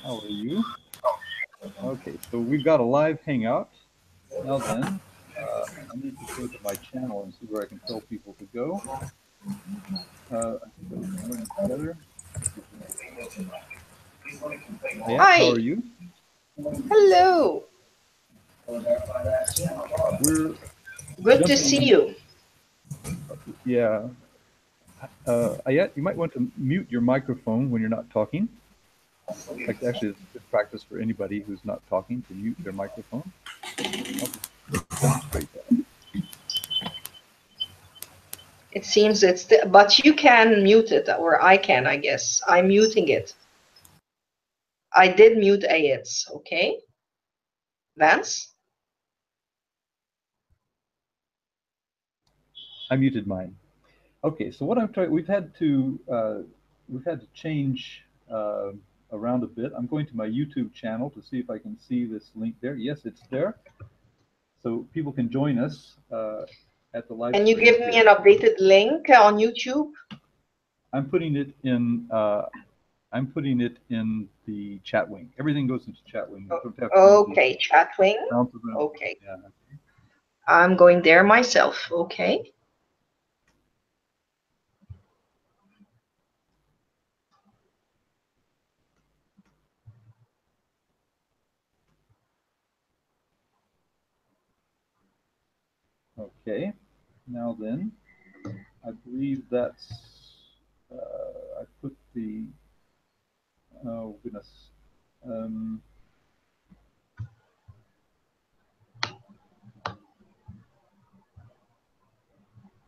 How are you? Okay, so we've got a live hangout. Now then, I need to go to my channel and see where I can tell people to go. I think that we can learn together. Yeah, Hi. how are you? Hello. We're Good to see you. Yeah. Ayat, you might want to mute your microphone when you're not talking. Actually, it's good practice for anybody who's not talking to mute their microphone. I'll just demonstrate that. It seems but you can mute it, or I can, I guess. I'm muting it. I did mute Ayat's, okay? Vance? I muted mine. Okay, so what I'm trying, we've had to change around a bit. I'm going to my YouTube channel to see if I can see this link there. Yes, it's there. So people can join us at the live Can you stream give here. me an updated link on YouTube? I'm putting it in. I'm putting it in the chat wing. Everything goes into chat wing. You don't have to Okay, chat wing. Okay. Yeah. I'm going there myself. Okay. Okay. Now then, I believe that's. I put the. Oh goodness.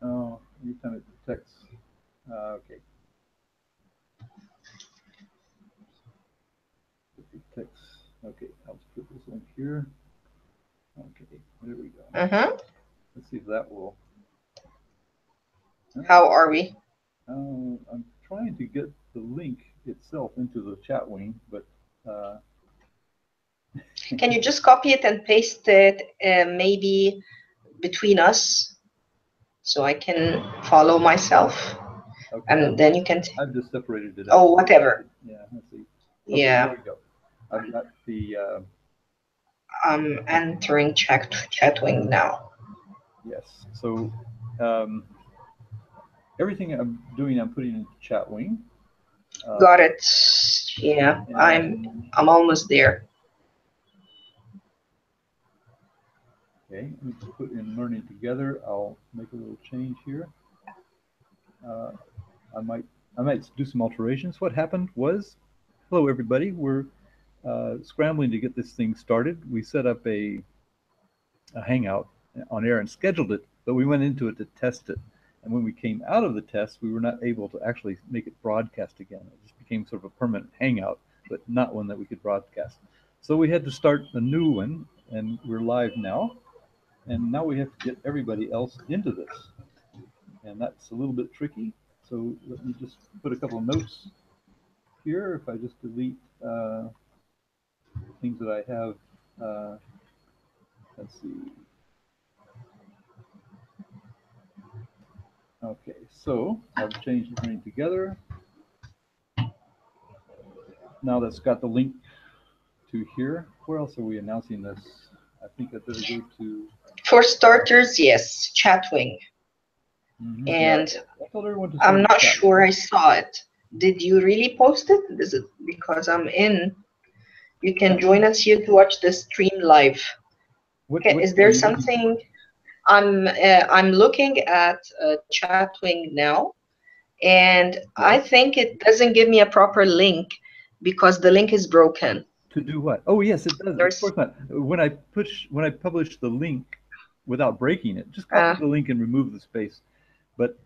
Oh, anytime it detects. Okay. It detects. Okay, I'll put this link here. Okay, there we go. Let's see if that will. How are we? I'm trying to get the link itself into the chat wing, but. Can you just copy it and paste it maybe between us so I can follow myself? Okay, And then you can. I've just separated it out. Oh, whatever. Yeah, let's see. Okay, Yeah. there we go. I've got the. I'm entering chat wing now. Yes. So everything I'm doing, I'm putting into chat wing. Got it. Yeah, I'm almost there. Okay, let me put in learning together. I'll make a little change here. I might do some alterations. What happened was, hello everybody. We're scrambling to get this thing started. We set up a hangout on air and scheduled it, but we went into it to test it. And when we came out of the test, we were not able to actually make it broadcast again. It just became sort of a permanent hangout, but not one that we could broadcast. So we had to start a new one, and we're live now. And now we have to get everybody else into this. And that's a little bit tricky. So let me just put a couple of notes here. If I just delete things that I have, let's see. Okay, so I've changed everything together. Now that's got the link to here. Where else are we announcing this? I think I better go to. For starters, yes, Chatwing. And yeah, I'm not sure I saw it. Did you really post it? Is it because I'm in? You can join us here to watch the stream live. Okay, is there something? I'm looking at Chatwing now, and I think it doesn't give me a proper link because the link is broken. To do what? Oh yes, it does. Of course not. When I publish the link without breaking it, just copy the link and remove the space. But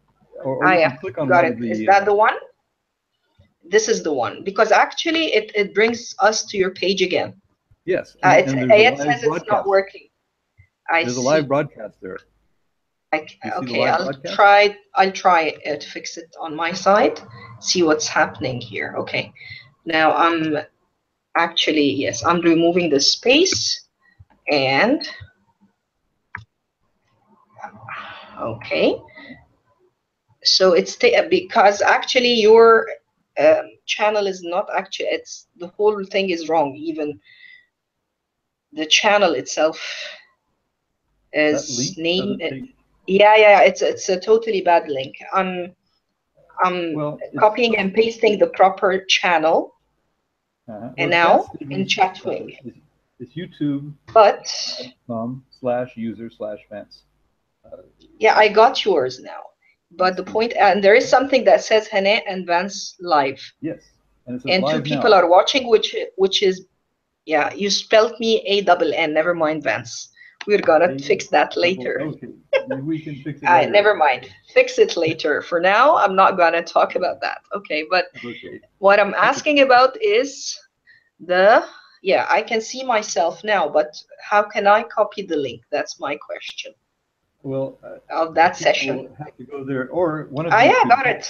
or you can click on one of the. Is that the one? This is the one, because actually it brings us to your page again. Yes, and it says it's not working. There's a live broadcast there. Okay, I'll try to fix it on my side, see what's happening here. Okay, now I'm removing the space, and okay, so it's because actually your channel is not actually, it's the whole thing is wrong. Even the channel itself is named. Yeah, it's a totally bad link. I'm copying and pasting the proper channel. And now in Chatwing. It's YouTube. But /user/Vance. Yeah, I got yours now. But the point, and there is something that says Hanaa and Vance live. Yes, and it says and live 2 people now. are watching, which is, yeah, you spelled me ANN. Never mind, Vance. We're gonna fix that later. Okay, we can fix it later. Never mind. Fix it later. For now, I'm not gonna talk about that. Okay, but what I'm asking about is yeah, I can see myself now, but how can I copy the link? That's my question. Well, of that session. Have to go there, or one of you. Yeah, got it.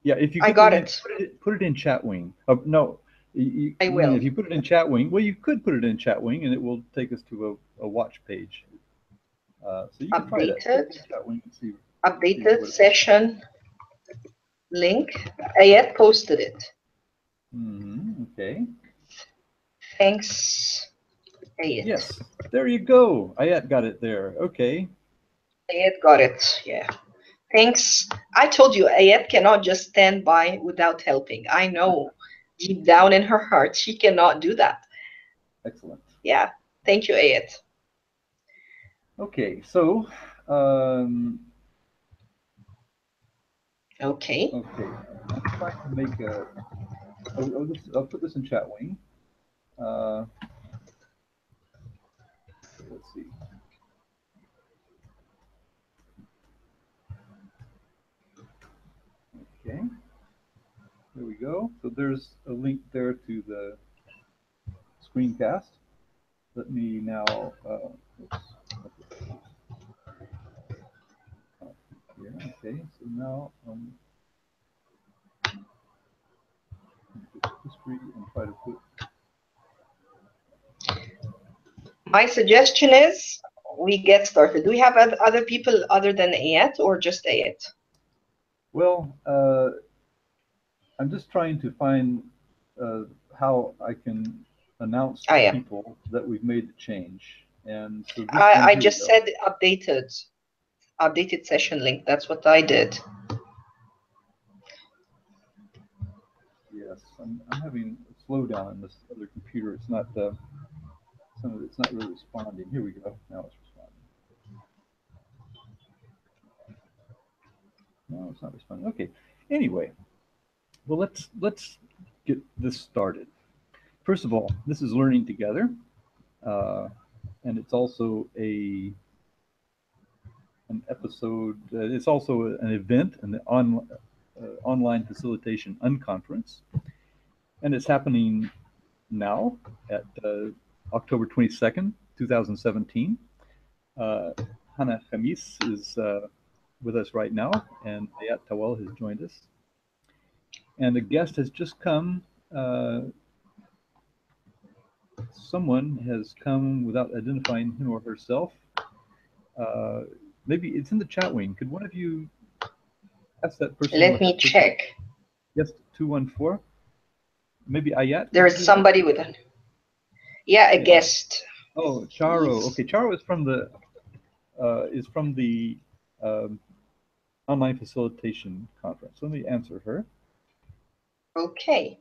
Yeah, if you I got it. Put it in Chatwing. No, I will. If you put it in Chatwing, well, you could put it in Chatwing, and it will take us to a watch page. So you can try that. Chatwing and see. Updated session link. Ayat posted it. Okay. Thanks, Ayat. Yes, there you go. Ayat got it there. Okay. Ayat got it. Yeah. Thanks. I told you, Ayat cannot just stand by without helping. I know deep down in her heart, she cannot do that. Excellent. Yeah. Thank you, Ayat. Okay, so. Okay. I'm trying to make a. I'll put this in Chatwing. Let's see. Okay. There we go. So there's a link there to the screencast. Let me now. Here. Okay. So now history and try to put. My suggestion is we get started. Do we have other people other than Ayat or just Ayat? Well, I'm just trying to find how I can announce to people that we've made the change. And so this I just said updated session link. That's what I did. Yes, I'm having a slowdown in this other computer. It's not it's not really responding. Here we go. Now it's responding. No, it's not responding. Okay. Anyway, well, let's get this started. First of all, this is Learning Together, and it's also an episode. It's also an event, an online facilitation unconference, and it's happening now at October 22nd, 2017. Hanaa Khamis is with us right now, and Ayat Tawal has joined us. And a guest has just come. Someone has come without identifying him or herself. Maybe it's in the chat wing. Could one of you ask that person? Let me check. Yes, 214. Maybe Ayat? There is somebody with it. Yeah, a guest. Oh, Charo. Okay, Charo is from the online facilitation conference. Let me answer her. Okay.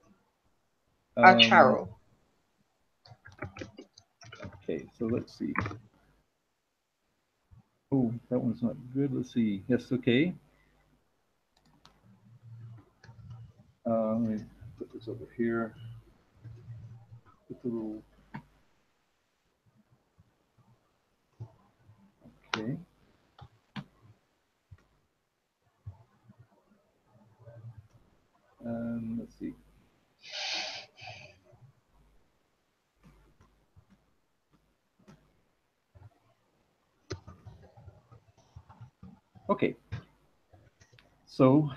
Charo. Okay, so let's see. Oh, that one's not good. Let's see. Yes, okay. Let me put this over here. Put the little. Okay. Let's see. Okay. So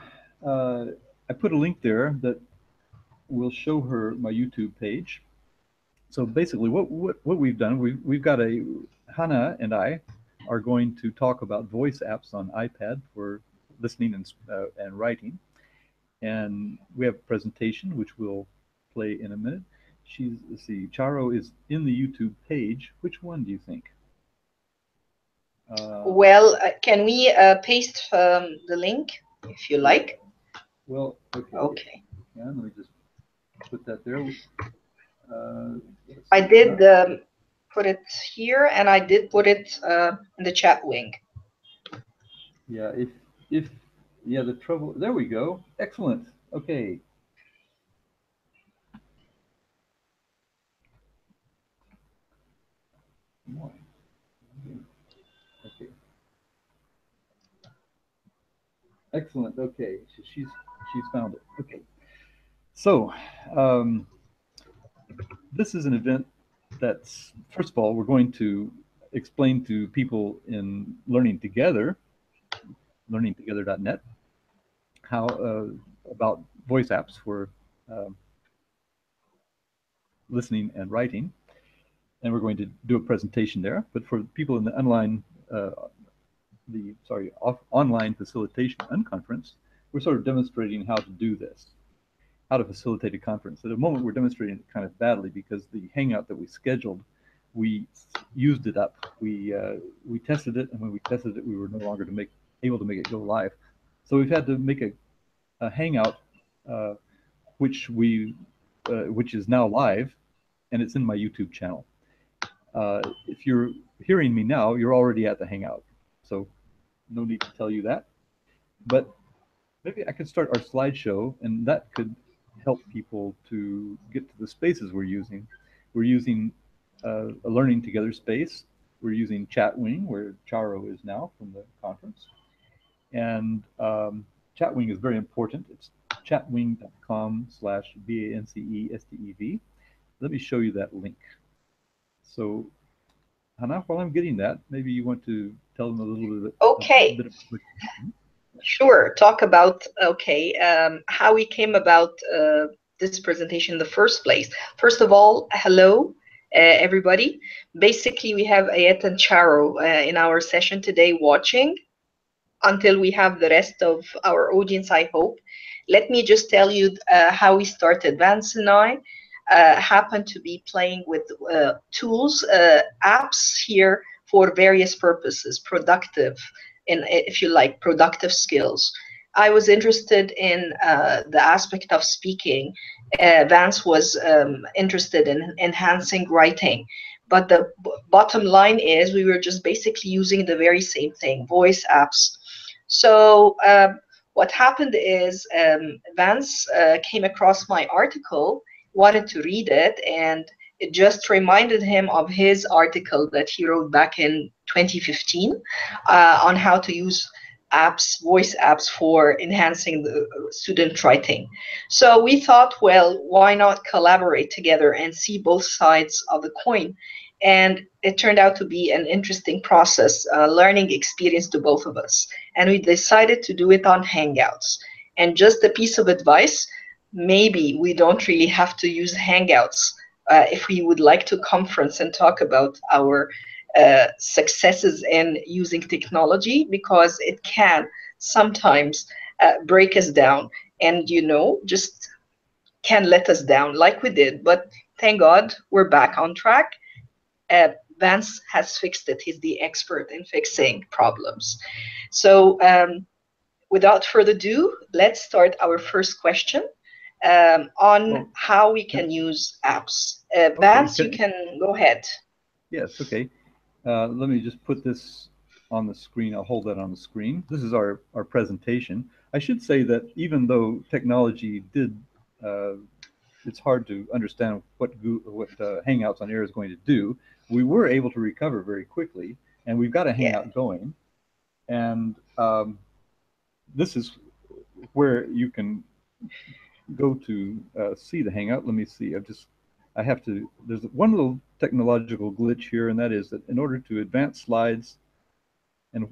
I put a link there that will show her my YouTube page. So basically, what we've done, we've got Hanaa and I are going to talk about voice apps on iPad for listening and writing. and we have a presentation which we'll play in a minute. Let's see, Charo is in the YouTube page. Which one do you think? Well, can we paste the link if you like? Well, okay. Okay. Yeah, let me just put that there. I did put it here, and I did put it in the chat wing. Yeah, yeah, the trouble. There we go. Excellent. Okay. Okay. Excellent. Okay, she's found it. Okay. So, this is an event that's, first of all, we're going to explain to people in Learning Together, learningtogether.net, how about voice apps for listening and writing, and we're going to do a presentation there. But for people in the online, online facilitation unconference, we're sort of demonstrating how to do this, how to facilitate a conference. At the moment, we're demonstrating it kind of badly because the Hangout that we scheduled, we used it up. We tested it, and when we tested it, we were no longer able to make it go live. So we've had to make a Hangout, which is now live, and it's in my YouTube channel. If you're hearing me now, you're already at the Hangout, so no need to tell you that. But maybe I could start our slideshow, and that could help people to get to the spaces we're using. We're using a Learning Together space. We're using Chatwing, where Charo is now from the conference. And Chatwing is very important. It's chatwing.com/VANCESTEV. Let me show you that link. So, Hanaa, while I'm getting that, maybe you want to tell them a little bit. Okay. Sure. Talk about, how we came about this presentation in the first place. First of all, hello, everybody. Basically, we have Ayet and Charo in our session today watching until we have the rest of our audience, I hope. Let me just tell you how we started. Vance and I happen to be playing with tools, apps here for various purposes, productive, and if you like, productive skills. I was interested in the aspect of speaking. Vance was interested in enhancing writing. But the bottom line is we were just basically using the very same thing, voice apps. So what happened is Vance came across my article, wanted to read it, and it just reminded him of his article that he wrote back in 2015 on how to use apps, voice apps for enhancing the student writing. So we thought, well, why not collaborate together and see both sides of the coin? And it turned out to be an interesting process, learning experience to both of us. And we decided to do it on Hangouts. And just a piece of advice, maybe we don't really have to use Hangouts if we would like to conference and talk about our successes in using technology, because it can sometimes break us down and, just can let us down like we did. But thank God we're back on track. Vance has fixed it. He's the expert in fixing problems. So without further ado, let's start our first question on how we can use apps. Vance, you can go ahead. Yes, okay. Let me just put this on the screen. I'll hold that on the screen. This is our presentation. I should say that even though technology did, it's hard to understand what Hangouts on Air is going to do, we were able to recover very quickly, and we've got a Hangout going. And this is where you can go to see the Hangout. Let me see. There's one little technological glitch here, and that is that in order to advance slides, and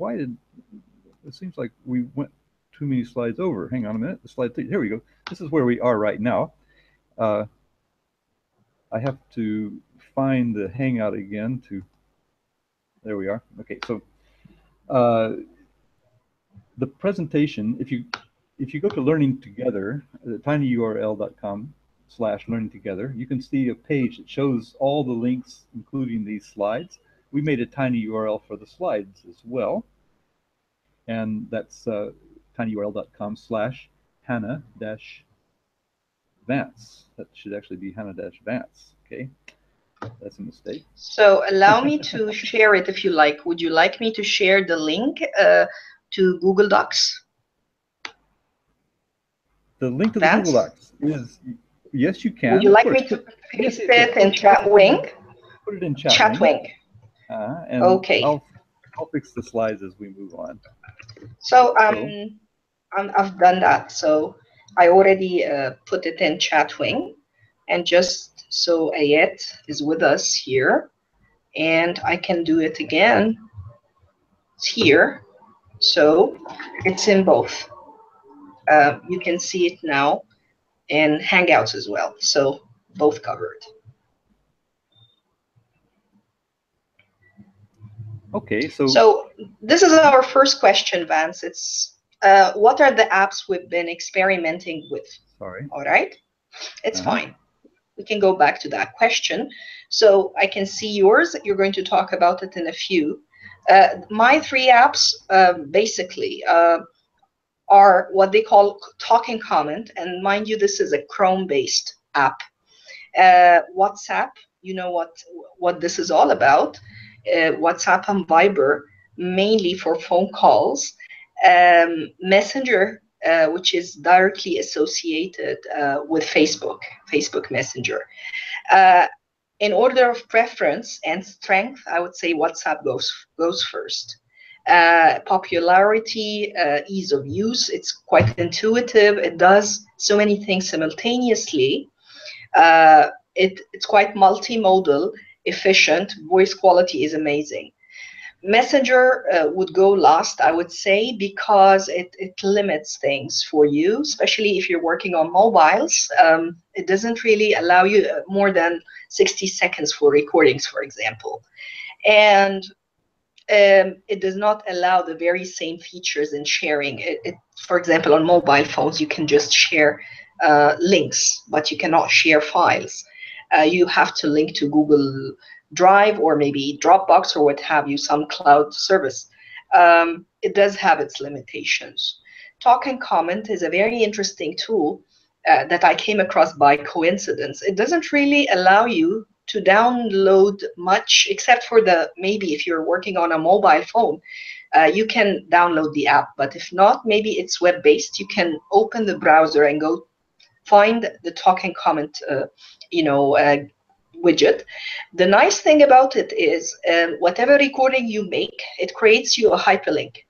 it seems like we went too many slides over. Hang on a minute. Here we go. This is where we are right now. I have to find the Hangout again there we are. Okay, so the presentation, if if you go to Learning Together, tinyurl.com/learning together, you can see a page that shows all the links, including these slides. We made a tiny URL for the slides as well, and that's tinyurl.com/Hanaa-Vance. That should actually be Hanaa-Vance. Okay, that's a mistake. So allow me to share it if you like. Would you like me to share the link to Google Docs? The link to the Vance? Google Docs is, yes, you can. Would you like me to paste it in Chatwing? Put it in Chatwing. Chatwing. And okay. I'll fix the slides as we move on. So I've done that. So I already put it in Chatwing, and just so Ayet is with us here, and I can do it again. It's here, so it's in both. You can see it now in Hangouts as well. So both covered. Okay, so this is our first question, Vance. It's what are the apps we've been experimenting with? Sorry. All right, it's fine. We can go back to that question. So I can see yours. You're going to talk about it in a few. My 3 apps basically are what they call Talk and Comment. And mind you, this is a Chrome-based app. WhatsApp, you know what this is all about. WhatsApp and Viber, mainly for phone calls. Messenger, which is directly associated with Facebook Messenger. In order of preference and strength, I would say WhatsApp goes first. Popularity, ease of use, it's quite intuitive. It does so many things simultaneously. It's quite multimodal, efficient. Voice quality is amazing. Messenger would go last, I would say, because it limits things for you, especially if you're working on mobiles. It doesn't really allow you more than 60 seconds for recordings, for example. And it does not allow the very same features in sharing. For example, on mobile phones, you can just share links, but you cannot share files. You have to link to Google Drive or maybe Dropbox or what have you, some cloud service. It does have its limitations. Talk and Comment is a very interesting tool that I came across by coincidence. It doesn't really allow you to download much, except for maybe if you're working on a mobile phone, you can download the app. But if not, maybe it's web-based. You can open the browser and go find the Talk and Comment widget. The nice thing about it is whatever recording you make, it creates you a hyperlink,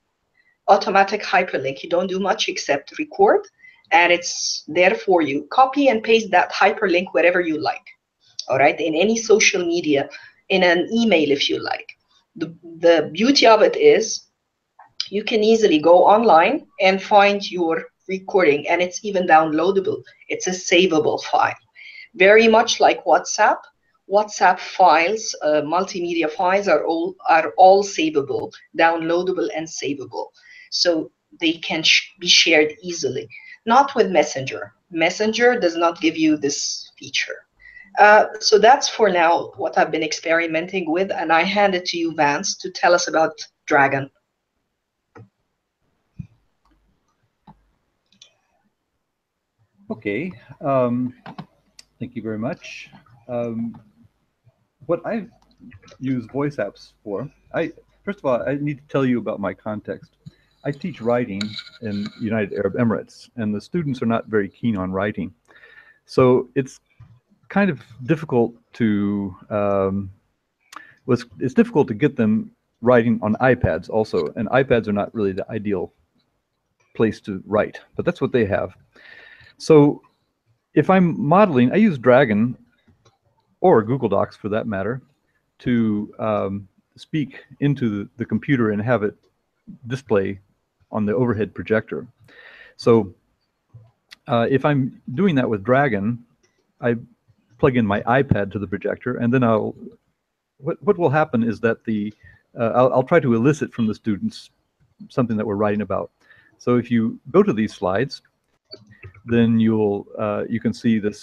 automatic hyperlink. You don't do much except record, and it's there for you. Copy and paste that hyperlink wherever you like. All right, in any social media, in an email if you like. The beauty of it is you can easily go online and find your recording, and it's even downloadable. It's a savable file. Very much like WhatsApp. WhatsApp files, multimedia files are all savable, downloadable and savable. So they can be shared easily. Not with Messenger. Messenger does not give you this feature. So that's for now what I've been experimenting with, and I hand it to you, Vance, to tell us about Dragon. Okay, thank you very much. What I use voice apps for, first of all, I need to tell you about my context. I teach writing in United Arab Emirates, and the students are not very keen on writing. So it's kind of difficult to, it's difficult to get them writing on iPads also, and iPads are not really the ideal place to write, but that's what they have. So if I'm modeling, I use Dragon or Google Docs for that matter to speak into the computer and have it display on the overhead projector. So if I'm doing that with Dragon, I plug in my iPad to the projector, and then what will happen is that I'll try to elicit from the students something that we're writing about. So if you go to these slides, then you can see the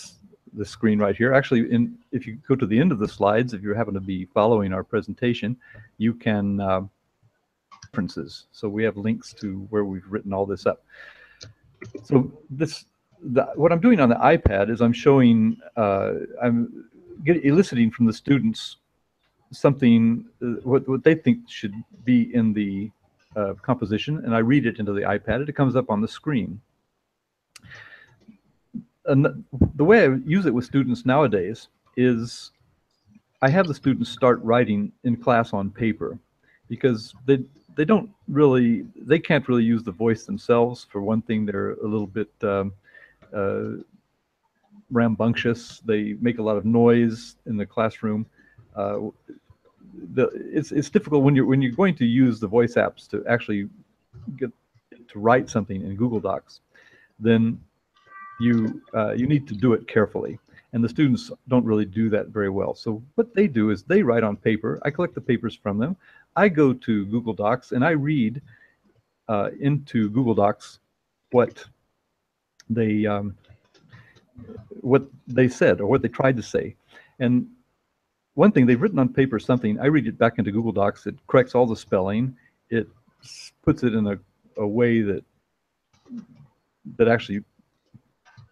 screen right here. Actually, if you go to the end of the slides, if you happen to be following our presentation, you can references. So we have links to where we've written all this up. So what I'm doing on the iPad is I'm showing, I'm eliciting from the students something, what they think should be in the composition, and I read it into the iPad, and it comes up on the screen. And the way I use it with students nowadays is I have the students start writing in class on paper, because they can't really use the voice themselves. For one thing, they're a little bit rambunctious. They make a lot of noise in the classroom. It's difficult when you're going to use the voice apps to actually get to write something in Google Docs. Then you need to do it carefully, and the students don't really do that very well. So what they do is they write on paper. I collect the papers from them. I go to Google Docs and I read into Google Docs what they said or what they tried to say. And one thing, they've written on paper something, I read it back into Google Docs. It corrects all the spelling. It puts it in a way that actually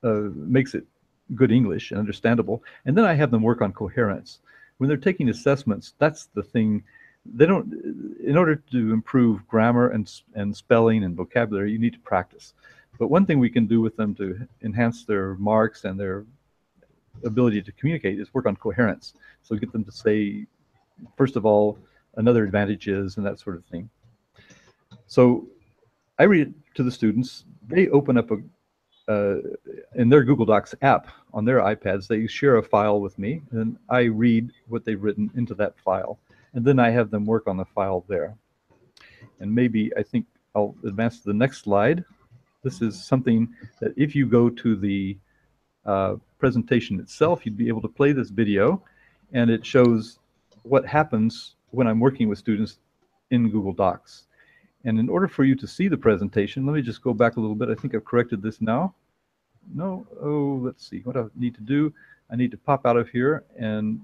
makes it good English and understandable. And then I have them work on coherence. When they're taking assessments, that's the thing. In order to improve grammar and spelling and vocabulary, you need to practice. But one thing we can do with them to enhance their marks and their ability to communicate is work on coherence. So get them to say, first of all, another advantage is, and that sort of thing. So I read it to the students. They open up in their Google Docs app on their iPads, they share a file with me, and I read what they've written into that file. And then I have them work on the file there. And maybe I think I'll advance to the next slide. This is something that if you go to the presentation itself, you'd be able to play this video, and it shows what happens when I'm working with students in Google Docs. And in order for you to see the presentation, let me just go back a little bit. I think I've corrected this now. No, oh, let's see. What I need to do, I need to pop out of here and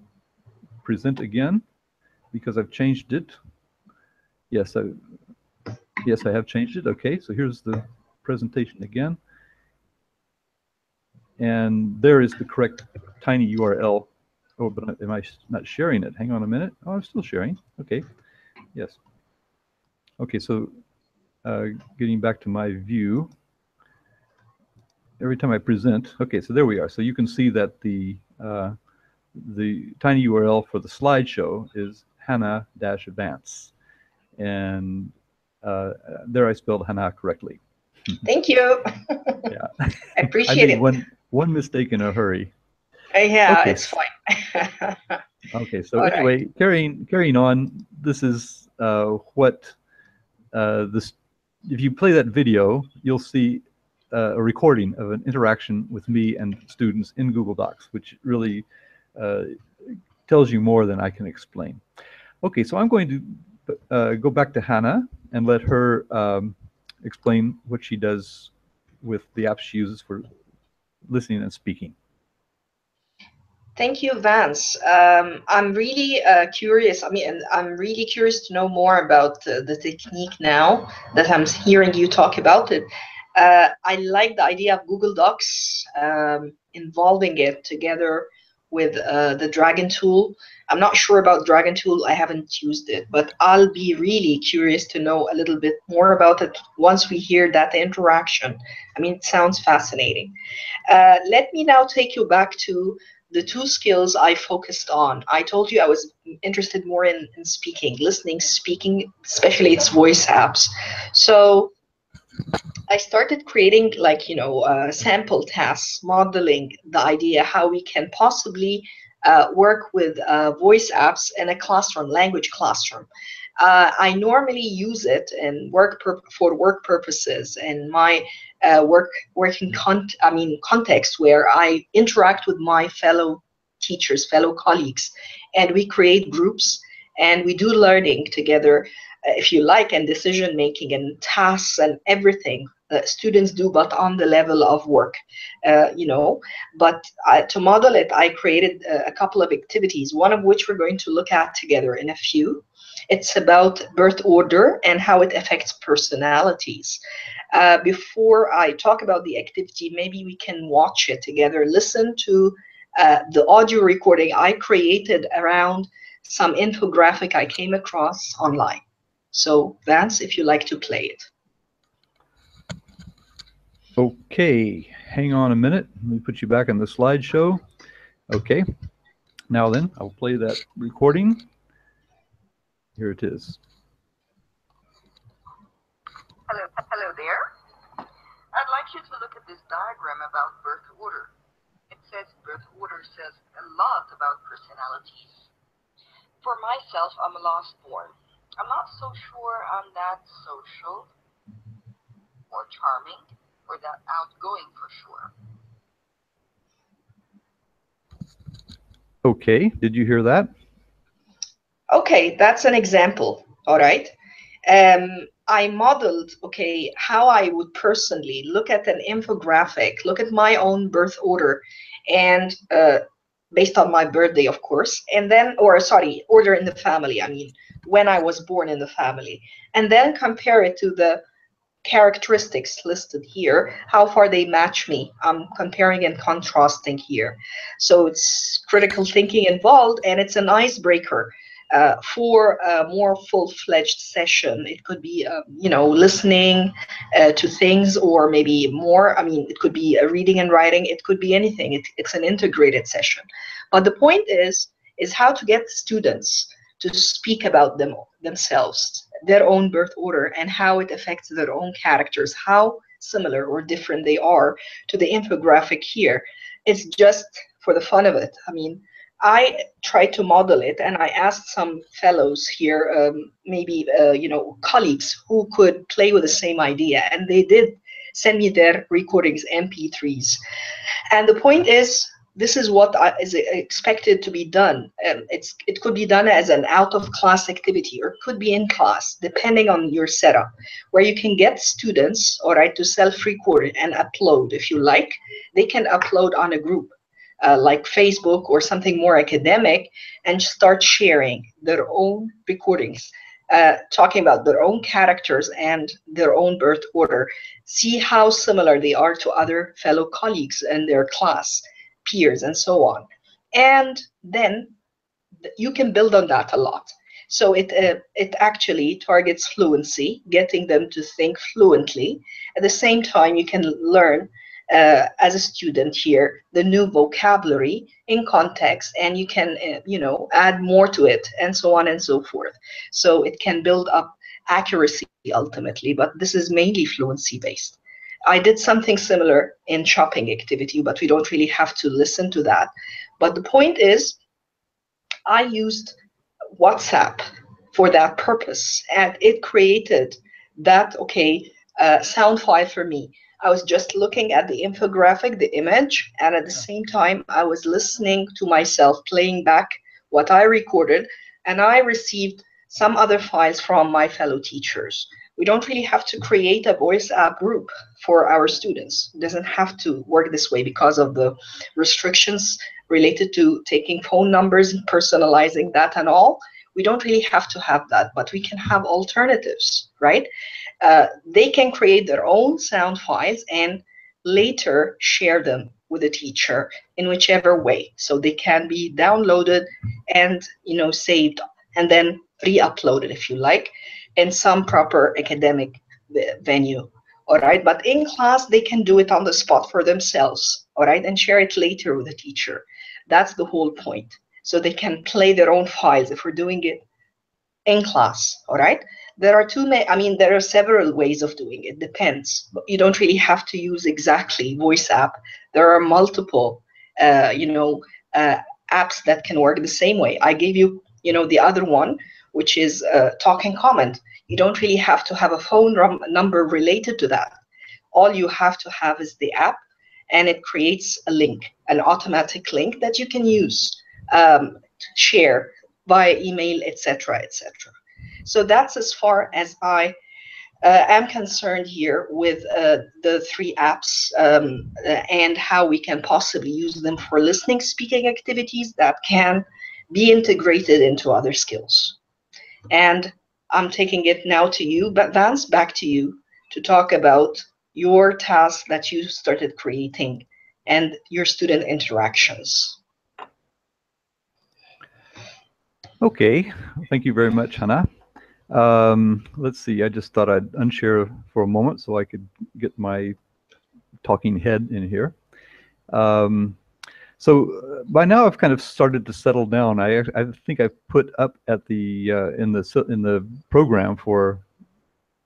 present again, because I've changed it. Yes, I have changed it. Okay, so here's the presentation again. And there is the correct tiny URL. Oh, but am I not sharing it? Hang on a minute. Oh, I'm still sharing. Okay, yes. Okay, so getting back to my view. Every time I present, okay, so there we are. So you can see that the tiny URL for the slideshow is Hanaa-Vance, and there I spelled Hanaa correctly. Thank you. Yeah, I appreciate I made one mistake in a hurry. Yeah, okay. It's fine. Okay, so All anyway, right. carrying on. This is what this. If you play that video, you'll see a recording of an interaction with me and students in Google Docs, which really tells you more than I can explain. Okay, so I'm going to go back to Hanaa and let her explain what she does with the apps she uses for listening and speaking. Thank you, Vance. I'm really curious. I'm really curious to know more about the technique now that I'm hearing you talk about it. I like the idea of Google Docs, involving it together with the Dragon tool. I'm not sure about Dragon tool. I haven't used it, but I'll be really curious to know a little bit more about it once we hear that interaction. I mean, it sounds fascinating. Let me now take you back to the two skills I focused on. I told you I was interested more in speaking, listening, speaking, especially its voice apps. So I started creating, like, sample tasks, modeling the idea how we can possibly work with voice apps in a classroom, language classroom. I normally use it in for work purposes in my working context, where I interact with my fellow teachers, fellow colleagues, and we create groups and we do learning together. if you like, and decision making and tasks and everything students do, but on the level of work, you know. But to model it, I created a couple of activities, one of which we're going to look at together in a few. It's about birth order and how it affects personalities. Before I talk about the activity, maybe we can watch it together, listen to the audio recording I created around some infographic I came across online. So Vance, if you like to play it. Okay, hang on a minute. Let me put you back in the slideshow. Okay, now then, I'll play that recording. Here it is. Hello there. I'd like you to look at this diagram about birth order. It says birth order says a lot about personalities. For myself, I'm a lost born. I'm not so sure I'm that social or charming or that outgoing for sure. Okay, did you hear that? Okay, that's an example. All right. I modeled, okay, how I would personally look at an infographic, look at my own birth order, and based on my birthday, of course, and then, or sorry, order in the family, I mean, when I was born in the family, and then compare it to the characteristics listed here, how far they match me. I'm comparing and contrasting here. So it's critical thinking involved, and it's an icebreaker for a more full-fledged session. It could be, you know, listening to things, or maybe more. I mean, it could be reading and writing. It could be anything. It's an integrated session. But the point is how to get students to speak about themselves, their own birth order, and how it affects their own characters, how similar or different they are to the infographic here. It's just for the fun of it. I mean, I tried to model it, and I asked some fellows here, maybe you know, colleagues who could play with the same idea, and they did send me their recordings, MP3s. And the point is, this is what is expected to be done. It could be done as an out-of-class activity, or it could be in class, depending on your setup, where you can get students, all right, to self-record and upload. If you like, they can upload on a group, like Facebook or something more academic, and start sharing their own recordings, talking about their own characters and their own birth order. See how similar they are to other fellow colleagues in their class, peers, and so on. And then you can build on that a lot. So it actually targets fluency, getting them to think fluently. At the same time, you can learn as a student here the new vocabulary in context, and you can you know, add more to it, and so on and so forth. So it can build up accuracy ultimately, but this is mainly fluency based. I did something similar in shopping activity, but we don't really have to listen to that. But the point is, I used WhatsApp for that purpose, and it created that, okay, sound file for me. I was just looking at the infographic, the image, and at the same time, I was listening to myself, playing back what I recorded, and I received some other files from my fellow teachers. We don't really have to create a voice app group for our students. It doesn't have to work this way because of the restrictions related to taking phone numbers and personalizing that and all. We don't really have to have that, but we can have alternatives, right? They can create their own sound files and later share them with a teacher in whichever way. So they can be downloaded and, you know, saved, and then re-uploaded, if you like, in some proper academic venue. All right, but in class they can do it on the spot for themselves, all right, and share it later with the teacher. That's the whole point. So they can play their own files if we're doing it in class, all right? There are there are several ways of doing it. Depends. You don't really have to use exactly voice app. There are multiple, apps that can work the same way. I gave you, the other one, which is talk and comment. You don't really have to have a phone number related to that. All you have to have is the app, and it creates a link, an automatic link that you can use, share via email, etc., etc. So that's as far as I am concerned here with the 3 apps and how we can possibly use them for listening, speaking activities that can be integrated into other skills. And I'm taking it now to you, but Vance, back to you to talk about your task that you started creating and your student interactions. Okay, thank you very much, Hanaa. Let's see, I just thought I'd unshare for a moment so I could get my talking head in here. So by now I've kind of started to settle down. I think I've put up at the in the program for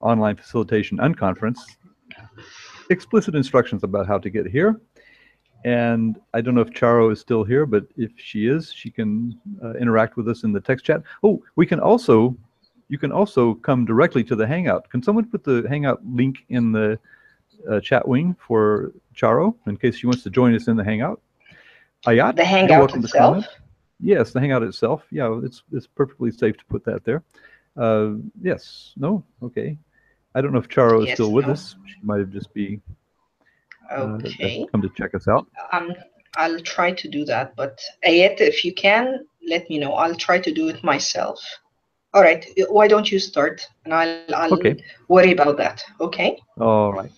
online facilitation unconference explicit instructions about how to get here. And I don't know if Charo is still here, but if she is, she can interact with us in the text chat. Oh, you can also come directly to the Hangout. Can someone put the Hangout link in the chat wing for Charo in case she wants to join us in the Hangout? Ayat, the Hangout you're welcome itself? to comment. Yes, the Hangout itself. Yeah, it's perfectly safe to put that there. Yes. No. Okay. I don't know if Charo is still with us. She might have just be okay. come to check us out. I'll try to do that, but Ayat, if you can, let me know. I'll try to do it myself. All right. Why don't you start, and I'll okay. worry about that. Okay. All right.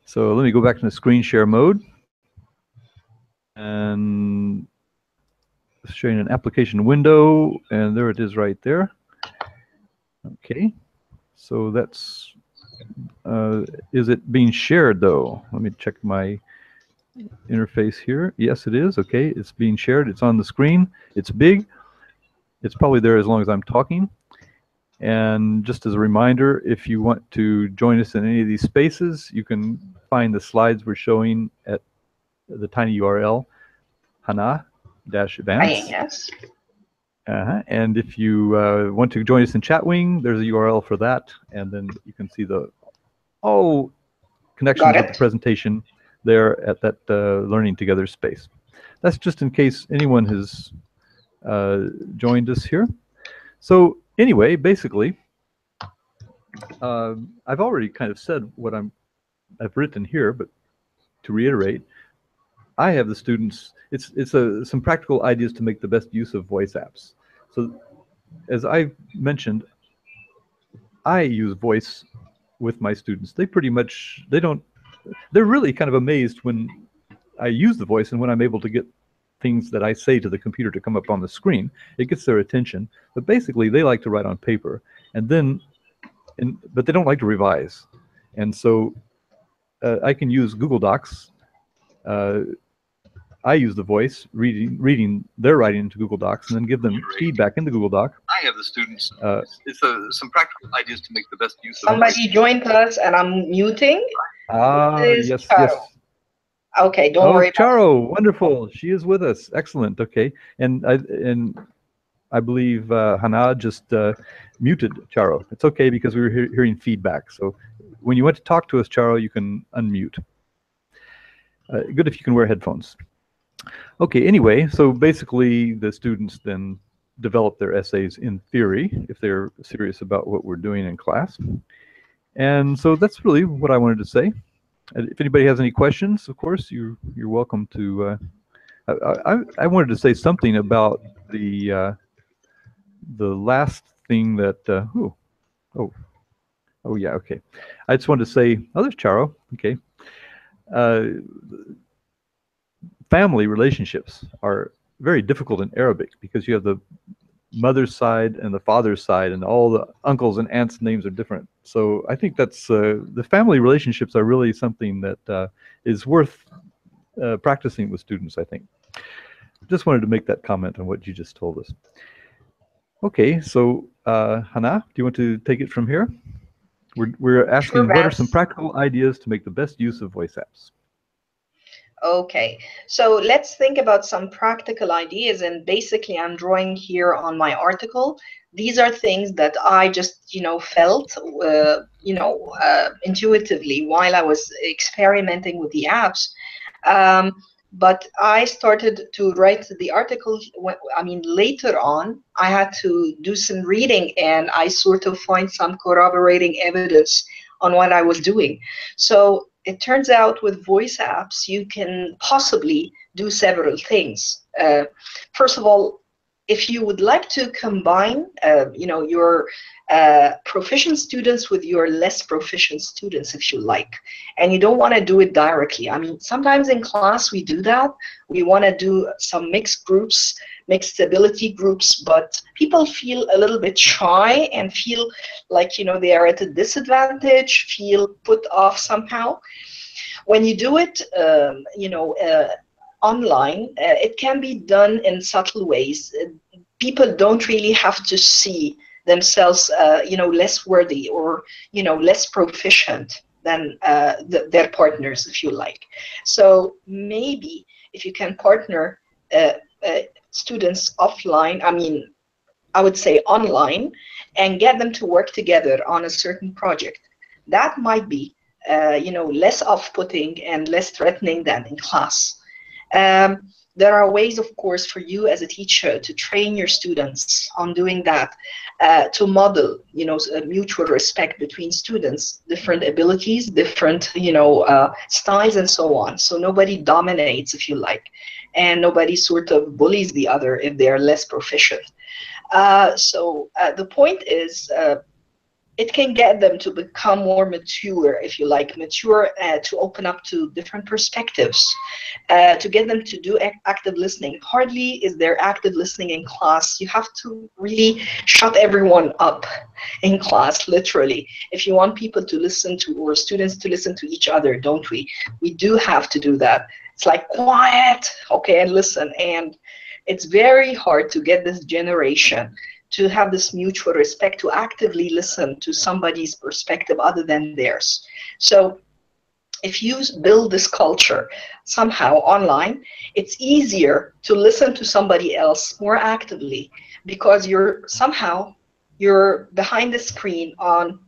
So let me go back to the screen share mode. And showing an application window, and there it is right there. Okay, so that's is it being shared though? Let me check my interface here. Yes, it is. Okay, it's being shared. It's on the screen. It's big. It's probably there as long as I'm talking. And just as a reminder, if you want to join us in any of these spaces, you can find the slides we're showing at the tiny URL Hanaa-Vance. Yes. And if you want to join us in Chatwing, there's a URL for that, and then you can see the connections with the presentation there at that Learning Together space. That's just in case anyone has joined us here. So anyway, basically, I've already kind of said what I've written here, but to reiterate, I have the students. It's some practical ideas to make the best use of voice apps. So, as I mentioned, I use voice with my students. They're really kind of amazed when I use the voice and when I'm able to get things that I say to the computer to come up on the screen. It gets their attention. But basically, they like to write on paper, but they don't like to revise. And so I can use Google Docs. I use the voice, reading their writing into Google Docs, and then give them feedback into Google Doc. I have the students. It's some practical ideas to make the best use of. Somebody joined us, and I'm muting. Yes, Charo. yes. Okay, don't worry. Charo, wonderful. She is with us. Excellent. Okay, and I believe Hanaa just muted Charo. It's okay because we were hearing feedback. So when you want to talk to us, Charo, you can unmute. Good if you can wear headphones. Okay, anyway, so basically the students then develop their essays in theory if they're serious about what we're doing in class. And so that's really what I wanted to say. If anybody has any questions, of course, you're welcome to. I wanted to say something about the last thing that. Oh yeah, okay. I just wanted to say, there's Charo. Okay. Family relationships are very difficult in Arabic because you have the mother's side and the father's side, and all the uncles and aunts' names are different. So I think that's the family relationships are really something that is worth practicing with students, I think. Just wanted to make that comment on what you just told us. Okay, so Hanaa, do you want to take it from here? We're asking what are some practical ideas to make the best use of voice apps? Okay, so let's think about some practical ideas, and basically I'm drawing here on my article. These are things that I just, felt, intuitively while I was experimenting with the apps. But I started to write the article. I mean, later on, I had to do some reading, and I sort of find some corroborating evidence on what I was doing. So it turns out with voice apps, you can possibly do several things. First of all, if you would like to combine, your proficient students with your less proficient students, if you like, and you don't want to do it directly. I mean, sometimes in class we do that. We want to do some mixed groups, mixed ability groups, but people feel a little bit shy and feel like, they are at a disadvantage, feel put off somehow. When you do it, online, it can be done in subtle ways. People don't really have to see themselves, less worthy or, less proficient than their partners, if you like. So maybe if you can partner students offline, I would say online, and get them to work together on a certain project, that might be, less off-putting and less threatening than in class. There are ways, of course, for you as a teacher to train your students on doing that, to model, a mutual respect between students, different abilities, different, styles, and so on. So nobody dominates, if you like, and nobody sort of bullies the other if they are less proficient. So the point is, it can get them to become more mature, if you like, mature to open up to different perspectives, to get them to do active listening. Hardly is there active listening in class. You have to really shut everyone up in class, literally. If you want people to listen to, or students to listen to each other, don't we? We do have to do that. It's like, quiet, okay, and listen. And it's very hard to get this generation to have this mutual respect, to actively listen to somebody's perspective other than theirs. So if you build this culture somehow online, it's easier to listen to somebody else more actively, because you're behind the screen on,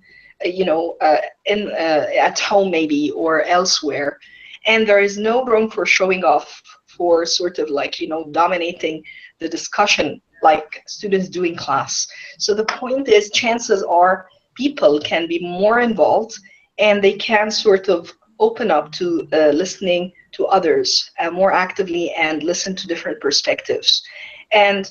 at home maybe, or elsewhere, and there is no room for showing off, for sort of like, dominating the discussion like students do in class. So the point is, chances are people can be more involved, and they can sort of open up to listening to others more actively and listen to different perspectives. And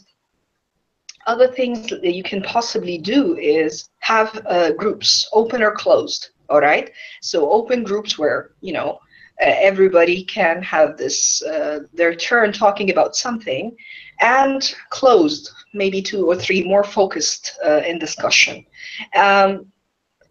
other things that you can possibly do is have groups, open or closed, all right? So open groups where, everybody can have this their turn talking about something, and closed, maybe 2 or 3 more focused in discussion.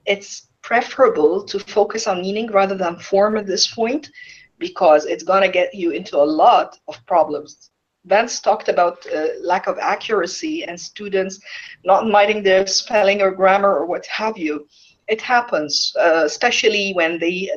It's preferable to focus on meaning rather than form at this point, because it's going to get you into a lot of problems. Vance talked about lack of accuracy and students not minding their spelling or grammar or what have you. It happens, especially when they,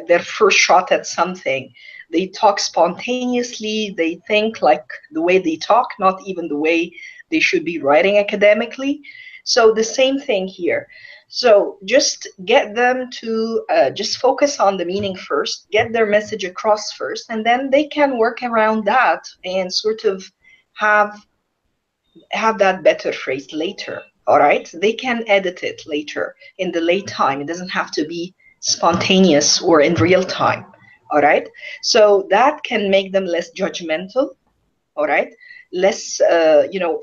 their first shot at something. They talk spontaneously. They think like the way they talk, not even the way they should be writing academically. So the same thing here. So just get them to just focus on the meaning first, get their message across first, and then they can work around that and sort of have that better phrase later. All right, they can edit it later in the late time. It doesn't have to be spontaneous or in real time. All right, so that can make them less judgmental. All right, less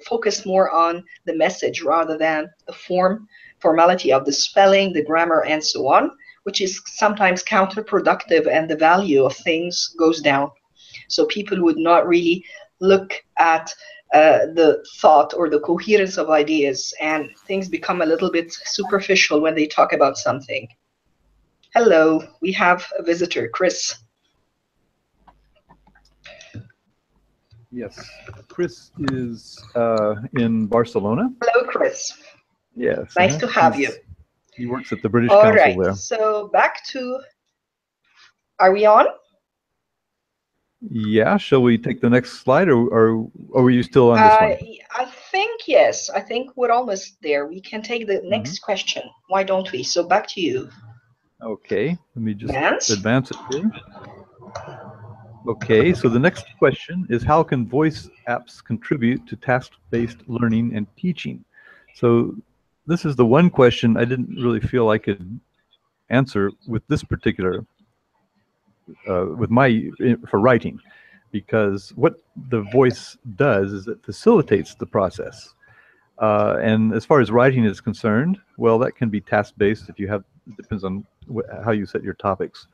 focus more on the message rather than the formality of the spelling, the grammar, and so on, which is sometimes counterproductive, and the value of things goes down. So people would not really look at the thought or the coherence of ideas, and things become a little bit superficial when they talk about something. Hello, we have a visitor, Chris. Yes, Chris is in Barcelona. Hello, Chris. Yes. Nice to have you. He works at the British Council right, there. So back to, are we on? Yeah, shall we take the next slide, or are you still on this one? I think yes. I think we're almost there. We can take the next question. Why don't we? So back to you. Okay, let me just Vance? advance it here. Okay, so the next question is, how can voice apps contribute to task-based learning and teaching? So this is the one question I didn't really feel I could answer with this particular, for writing, because what the voice does is it facilitates the process. And as far as writing is concerned, well, that can be task-based if you have, it depends on how you set your topics.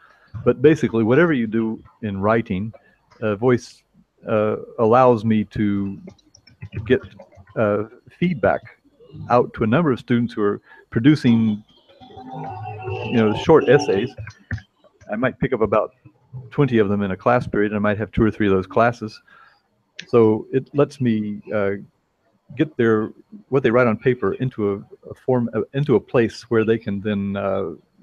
But basically, whatever you do in writing, voice allows me to get feedback out to a number of students who are producing, short essays. I might pick up about 20 of them in a class period, and I might have 2 or 3 of those classes. So it lets me get what they write on paper into a form, into a place where they can then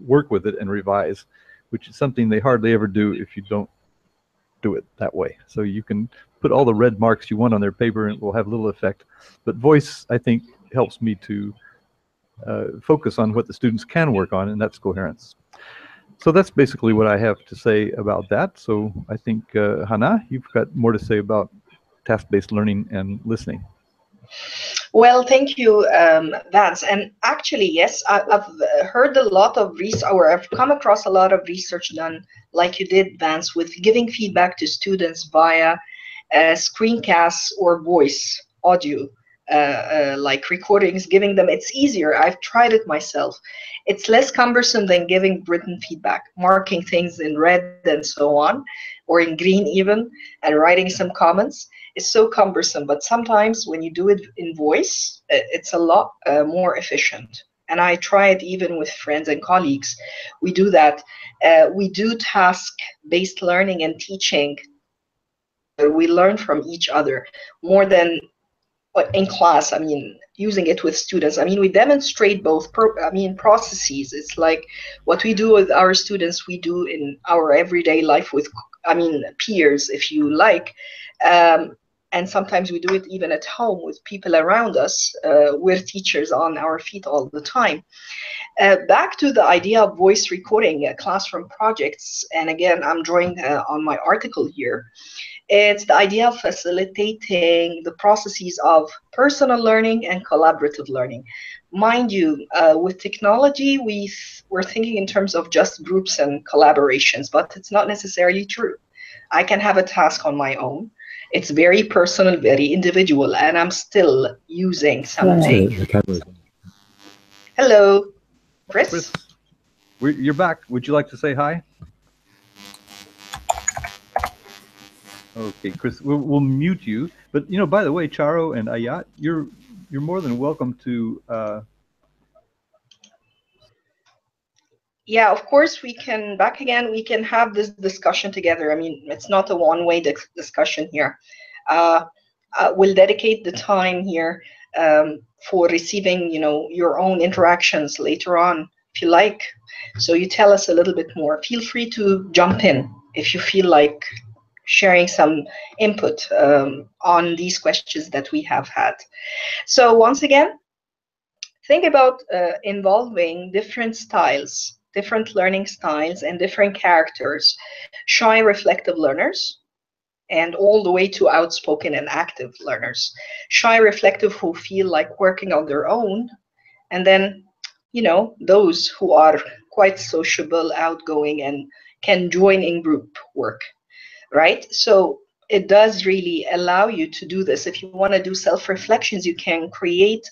work with it and revise, which is something they hardly ever do if you don't do it that way. So you can put all the red marks you want on their paper and it will have little effect. But voice, I think, helps me to focus on what the students can work on, and that's coherence. So that's basically what I have to say about that. So I think, Hanaa, you've got more to say about task-based learning and listening. Well, thank you, Vance. And actually, yes, I've heard a lot of research, or I've come across a lot of research done, like you did, Vance, with giving feedback to students via screencasts or voice audio, like recordings, giving them. It's easier. I've tried it myself. It's less cumbersome than giving written feedback, marking things in red and so on, or in green even, and writing some comments. Is so cumbersome, but sometimes when you do it in voice, it's a lot more efficient. And I try it even with friends and colleagues. We do that. We do task-based learning and teaching. We learn from each other more than in class. I mean, using it with students. I mean, we demonstrate both processes. It's like what we do with our students, we do in our everyday life with, peers, if you like. And sometimes we do it even at home with people around us. We're teachers on our feet all the time. Back to the idea of voice recording, classroom projects, and again, I'm drawing on my article here. It's the idea of facilitating the processes of personal learning and collaborative learning. Mind you, with technology, we're thinking in terms of just groups and collaborations, but it's not necessarily true. I can have a task on my own. It's very personal, very individual, and I'm still using something. Hello, Chris? You're back. Would you like to say hi? Okay, Chris, we'll mute you. But by the way, Charo and Ayat, you're more than welcome to. Yeah, of course, we can back again. We can have this discussion together. I mean, it's not a one-way discussion here. We'll dedicate the time here for receiving, your own interactions later on, if you like. So you tell us a little bit more. Feel free to jump in if you feel like sharing some input on these questions that we have had. So once again, think about involving different styles, different learning styles, and different characters. Shy, reflective learners, and all the way to outspoken and active learners. Shy, reflective, who feel like working on their own, and then, those who are quite sociable, outgoing, and can join in group work, right? So it does really allow you to do this. If you want to do self-reflections, you can create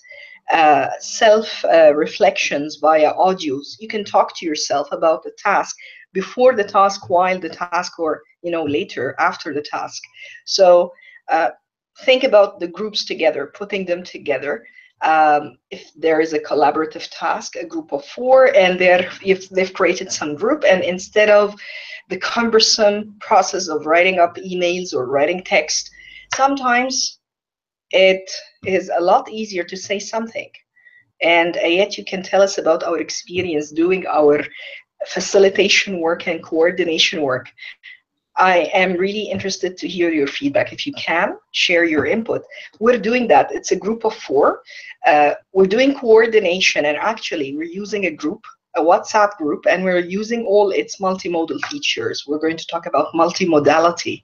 self-reflections via audios. You can talk to yourself about the task before the task, while the task, or later after the task. So think about the groups together, putting them together. If there is a collaborative task, a group of 4, and if they've created some group, and instead of the cumbersome process of writing up emails or writing text, sometimes it is a lot easier to say something. And yet you can tell us about our experience doing our facilitation work and coordination work. I am really interested to hear your feedback. If you can, share your input. We're doing that. It's a group of 4. We're doing coordination, and actually we're using a group a WhatsApp group, and we're using all its multimodal features. We're going to talk about multimodality.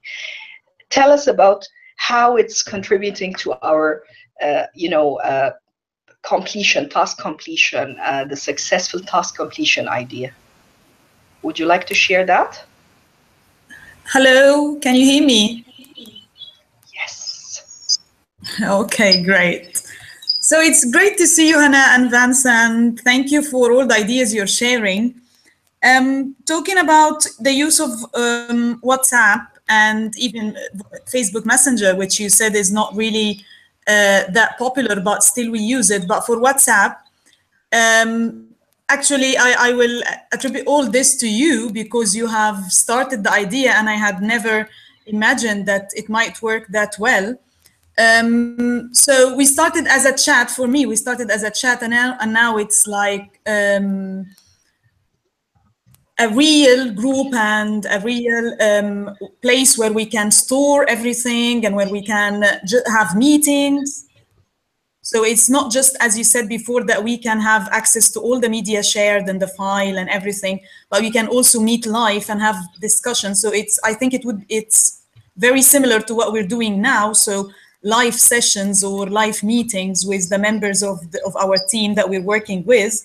Tell us about how it's contributing to our, completion, task completion, the successful task completion idea. Would you like to share that? Hello, can you hear me? Yes. Okay, great. So it's great to see you, Hanaa and Vance, and thank you for all the ideas you're sharing. Talking about the use of WhatsApp and even Facebook Messenger, which you said is not really that popular, but still we use it. But for WhatsApp, actually, I will attribute all this to you because you have started the idea, and I had never imagined that it might work that well. So we started as a chat. For me, we started as a chat, and now it's like a real group and a real place where we can store everything and where we can have meetings. So it's not just, as you said before, that we can have access to all the media shared and the file and everything, but we can also meet live and have discussions. So I think it's very similar to what we're doing now. So live sessions or live meetings with the members of our team that we're working with,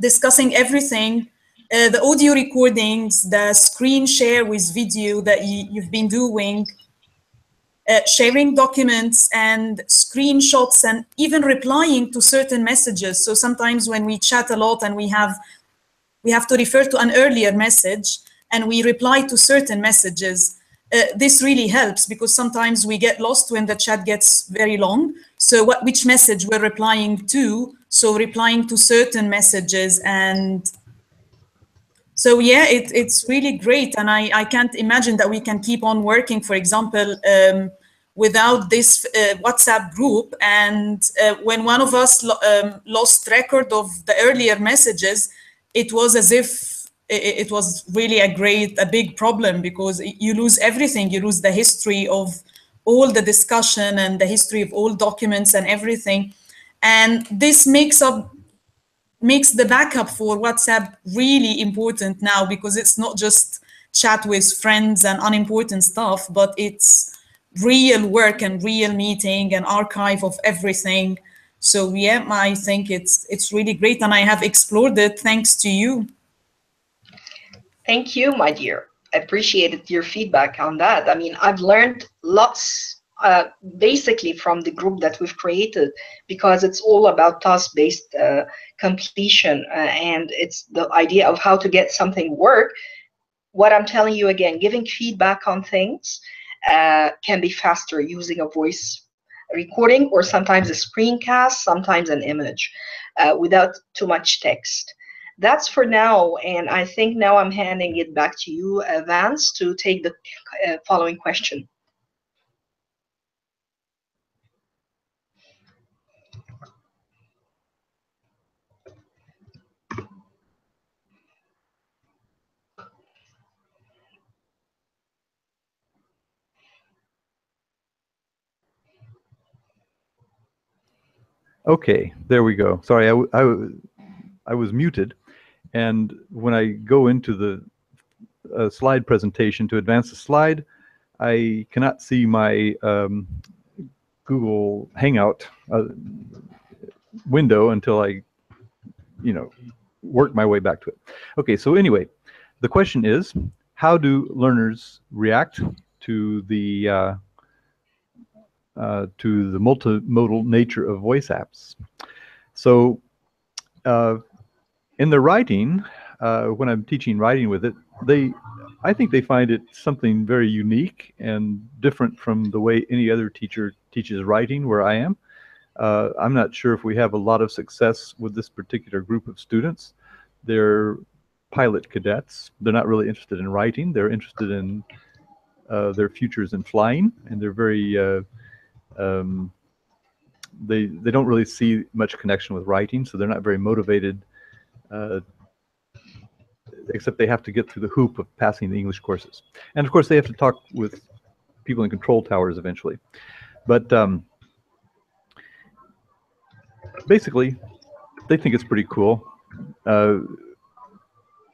discussing everything, the audio recordings, the screen share with video that you've been doing, sharing documents and screenshots, and even replying to certain messages. So sometimes when we chat a lot and we have to refer to an earlier message and we reply to certain messages, this really helps because sometimes we get lost when the chat gets very long. So which message we're replying to, so replying to certain messages. And so yeah, it's really great, and I can't imagine that we can keep on working, for example, without this WhatsApp group. And when one of us lost record of the earlier messages, it was as if it was really a big problem, because you lose everything. You lose the history of all the discussion and the history of all documents and everything. And this makes the backup for WhatsApp really important now, because it's not just chat with friends and unimportant stuff, but it's real work and real meeting and archive of everything. So yeah, I think it's really great, and I have explored it thanks to you. Thank you, my dear. I appreciated your feedback on that. I mean, I've learned lots basically from the group that we've created, because it's all about task-based completion, and it's the idea of how to get something work. What I'm telling you again, giving feedback on things can be faster using a voice recording, or sometimes a screencast, sometimes an image, without too much text. That's for now, and I think now I'm handing it back to you, Vance, to take the following question. Okay, there we go. Sorry, I was muted, and when I go into the slide presentation to advance the slide, I cannot see my Google Hangout window until I, work my way back to it. Okay, so anyway, the question is, how do learners react to the multimodal nature of voice apps? So in the writing, when I'm teaching writing with it, I think they find it something very unique and different from the way any other teacher teaches writing where I am. I'm not sure if we have a lot of success with this particular group of students. They're pilot cadets. They're not really interested in writing. They're interested in their futures in flying, and they're very they don't really see much connection with writing, so they're not very motivated, except they have to get through the hoop of passing the English courses. And of course, they have to talk with people in control towers eventually. But basically, they think it's pretty cool.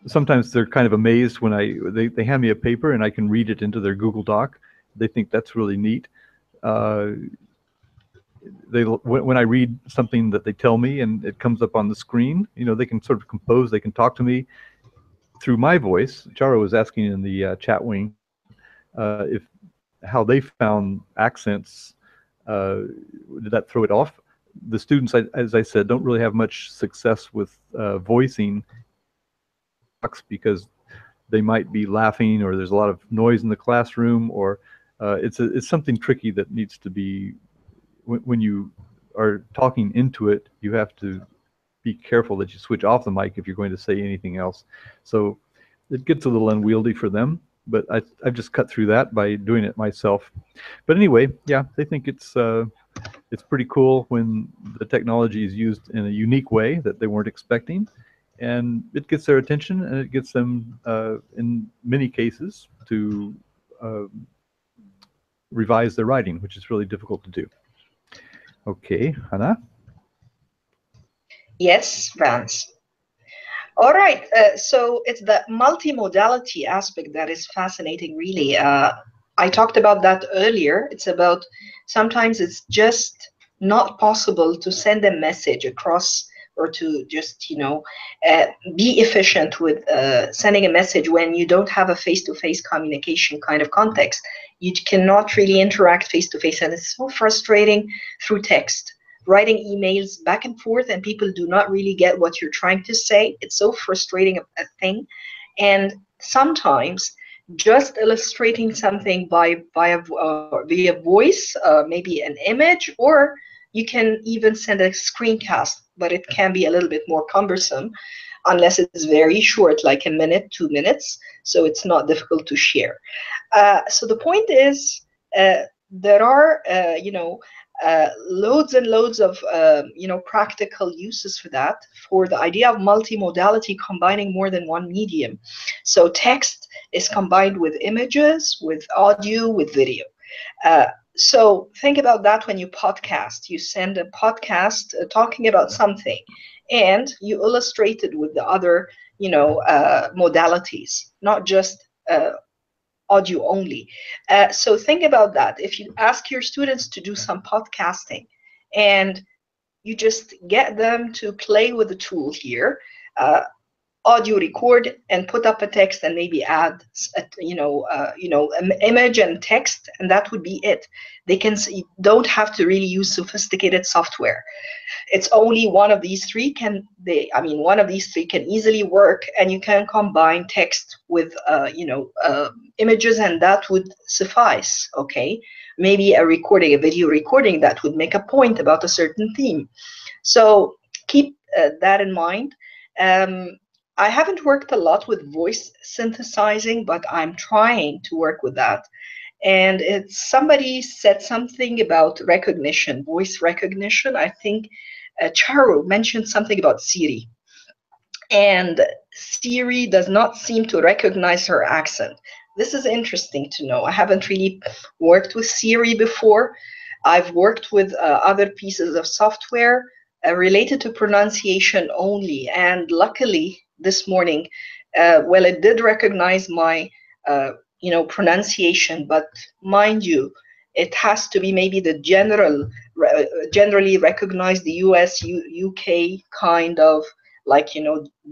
Sometimes they're kind of amazed when they hand me a paper and I can read it into their Google Doc. They think that's really neat. When I read something that they tell me and it comes up on the screen, they can sort of compose. They can talk to me through my voice. Charo was asking in the chat wing if how they found accents. Did that throw it off? The students, as I said, don't really have much success with voicing because they might be laughing or there's a lot of noise in the classroom, or it's something tricky that needs to be, when you are talking into it, you have to be careful that you switch off the mic if you're going to say anything else. So it gets a little unwieldy for them, but I've just cut through that by doing it myself. But anyway, yeah, they think it's pretty cool when the technology is used in a unique way that they weren't expecting, and it gets their attention, and it gets them, in many cases, to revise their writing, which is really difficult to do. Okay, Hanaa? Yes, Vance. All right, so it's the multimodality aspect that is fascinating, really. I talked about that earlier. It's about sometimes it's just not possible to send a message across, or to just, be efficient with sending a message when you don't have a face-to-face communication kind of context. You cannot really interact face-to-face, and it's so frustrating through text. Writing emails back and forth and people do not really get what you're trying to say. It's so frustrating a thing. And sometimes just illustrating something via voice, maybe an image, or you can even send a screencast, but it can be a little bit more cumbersome unless it's very short, like a minute, 2 minutes. So it's not difficult to share. So the point is, there are, loads and loads of practical uses for that, for the idea of multimodality, combining more than one medium. So text is combined with images, with audio, with video. So think about that when you podcast. You send a podcast talking about something, and you illustrate it with the other modalities, not just audio only. So think about that. If you ask your students to do some podcasting and you just get them to play with the tool here, audio record and put up a text and maybe add an image and text, and that would be it. They don't have to really use sophisticated software. It's only one of these three one of these three can easily work, and you can combine text with images, and that would suffice. Okay, maybe a video recording that would make a point about a certain theme. So keep that in mind. I haven't worked a lot with voice synthesizing, but I'm trying to work with that. And somebody said something about recognition, voice recognition. I think Charo mentioned something about Siri. And Siri does not seem to recognize her accent. This is interesting to know. I haven't really worked with Siri before. I've worked with other pieces of software related to pronunciation only. And luckily, this morning, it did recognize my pronunciation, but mind you, it has to be maybe the generally recognized, the US, UK kind of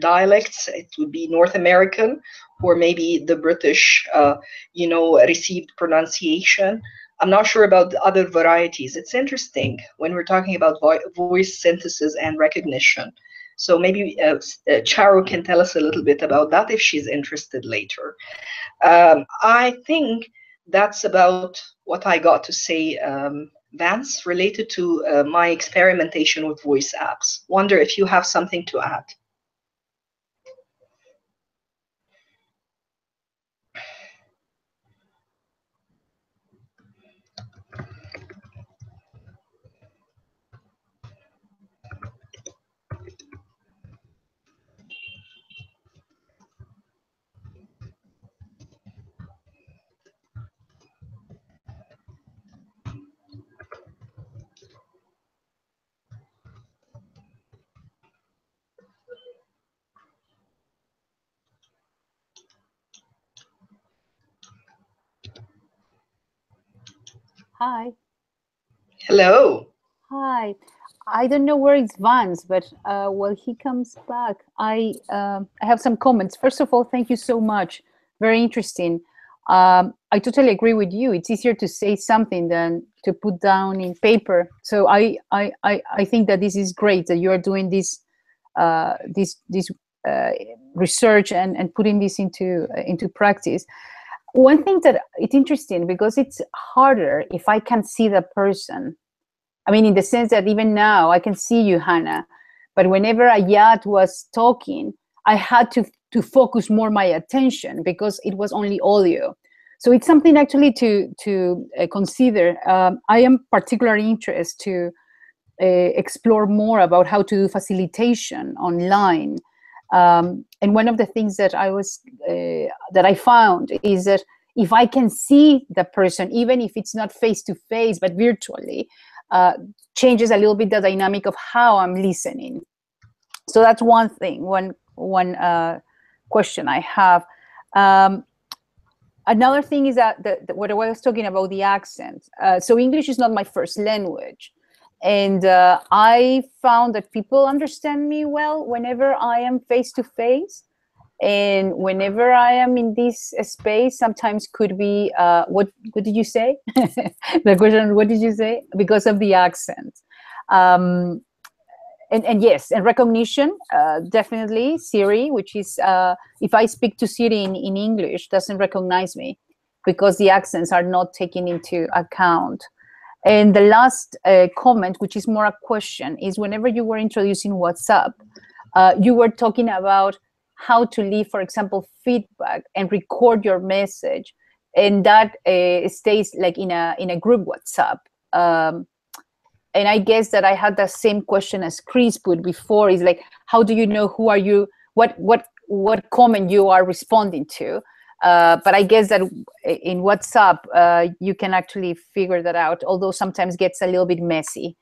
dialects. It would be North American, or maybe the British received pronunciation. I'm not sure about the other varieties. It's interesting when we're talking about voice synthesis and recognition. So maybe Charo can tell us a little bit about that if she's interested later. I think that's about what I got to say, Vance, related to my experimentation with voice apps. Wonder if you have something to add. Hi. Hello. Hi. I don't know where it's Vance, but while he comes back, I have some comments. First of all, thank you so much. Very interesting. I totally agree with you. It's easier to say something than to put down in paper. So I think that this is great that you are doing this research and putting this into practice. One thing that it's interesting because it's harder if I can see the person. I mean, in the sense that even now I can see you, Hanaa, but whenever Ayat was talking, I had to focus more my attention because it was only audio. So it's something actually to consider. I am particularly interested to explore more about how to do facilitation online. And one of the things that I found is that if I can see the person, even if it's not face to face but virtually, changes a little bit the dynamic of how I'm listening. So that's one thing. One question I have. Another thing is that what I was talking about, the accent. So English is not my first language. And I found that people understand me well whenever I am face to face. And whenever I am in this space, sometimes could be, what did you say? The question, what did you say? Because of the accent. And yes, and recognition, definitely. Siri, which is, if I speak to Siri in English, doesn't recognize me because the accents are not taken into account. And the last comment, which is more a question, is whenever you were introducing WhatsApp, you were talking about how to leave, for example, feedback and record your message, and that stays like in a group WhatsApp. And I guess that I had the same question as Chris put before. Is like, how do you know who are you? What comment you are responding to? But I guess that in WhatsApp you can actually figure that out. Although sometimes gets a little bit messy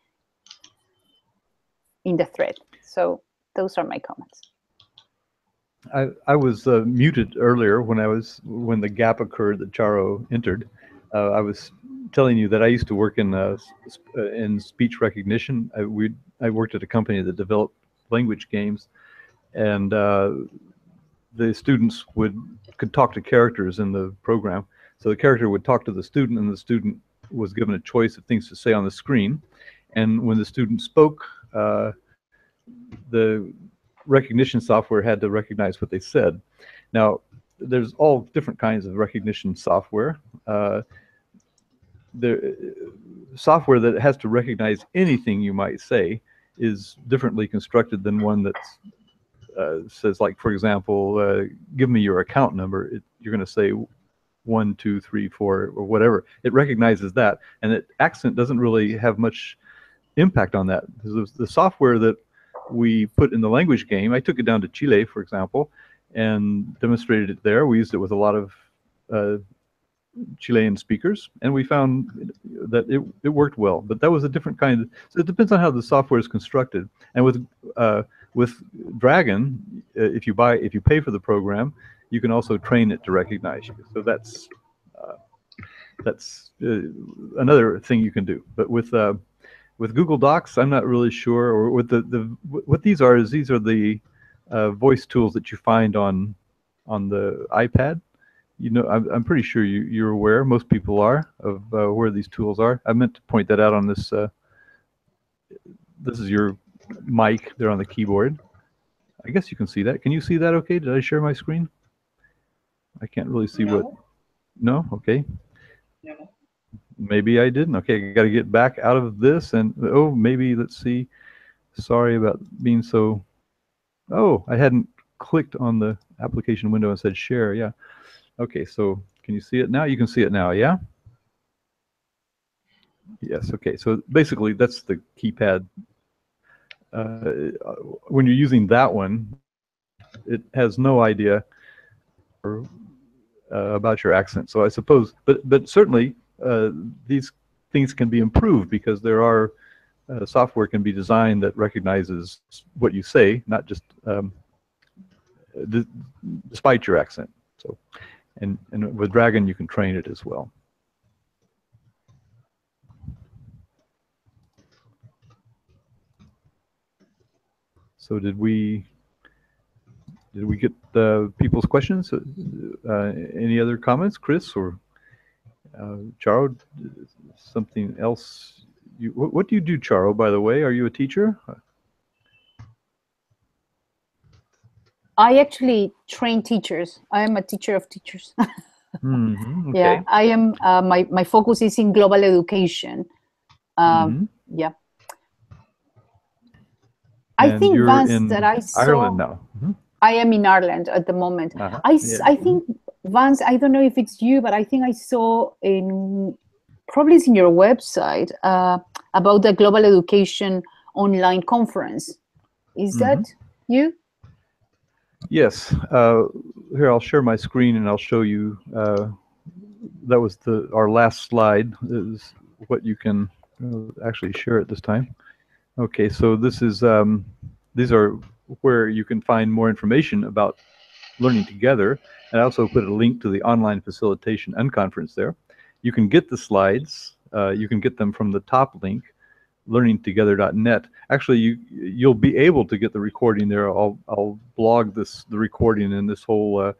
in the thread. So those are my comments. I was muted earlier when the gap occurred that Charo entered. I was telling you that I used to work in speech recognition. I worked at a company that developed language games, and the students could talk to characters in the program. So the character would talk to the student, and the student was given a choice of things to say on the screen. And when the student spoke, the recognition software had to recognize what they said. Now, there's all different kinds of recognition software. The software that has to recognize anything you might say is differently constructed than one that says, like, for example, give me your account number. You're going to say 1, 2, 3, 4, or whatever. It recognizes that, and the accent doesn't really have much impact on that. The software that we put in the language game, I took it down to Chile, for example, and demonstrated it there. We used it with a lot of Chilean speakers, and we found that it worked well. But that was a different kind. So it depends on how the software is constructed. And with Dragon, if you pay for the program, you can also train it to recognize you. So that's another thing you can do. But with Google Docs, I'm not really sure. Or what what these are the voice tools that you find on the iPad. You know, I'm pretty sure you're aware. Most people are of where these tools are. I meant to point that out on this. This is your mic there on the keyboard. I guess you can see that. Can you see that? Okay. Did I share my screen? I can't really see what. No. Okay. No. Maybe I didn't. Okay, I got to get back out of this and maybe let's see. Sorry about being so. Oh, I hadn't clicked on the application window and said share. Yeah. Okay, so can you see it now? You can see it now, yeah? Yes, okay. So basically that's the keypad. When you're using that one, it has no idea about your accent. So I suppose, but certainly these things can be improved because there are software can be designed that recognizes what you say, not just despite your accent. So, and with Dragon you can train it as well. So did we get people's questions? Any other comments, Chris or Charo? Something else? What do you do, Charo, by the way? Are you a teacher? I actually train teachers. I am a teacher of teachers. Okay. Yeah, I am. My focus is in global education. Yeah. I And think, you're Vance, in that I saw. Ireland now. I am in Ireland at the moment. Yeah. I think, Vance, I don't know if it's you, but I think I saw probably it's in your website about the Global Education Online Conference. Is that you? Yes. Here, I'll share my screen and I'll show you. That was our last slide. Is what you can actually share at this time. Okay, so this is these are where you can find more information about learning together. And I also put a link to the online facilitation unconference there. You can get the slides. You can get them from the top link, learningtogether.net. Actually, you'll be able to get the recording there. I'll blog the recording and this whole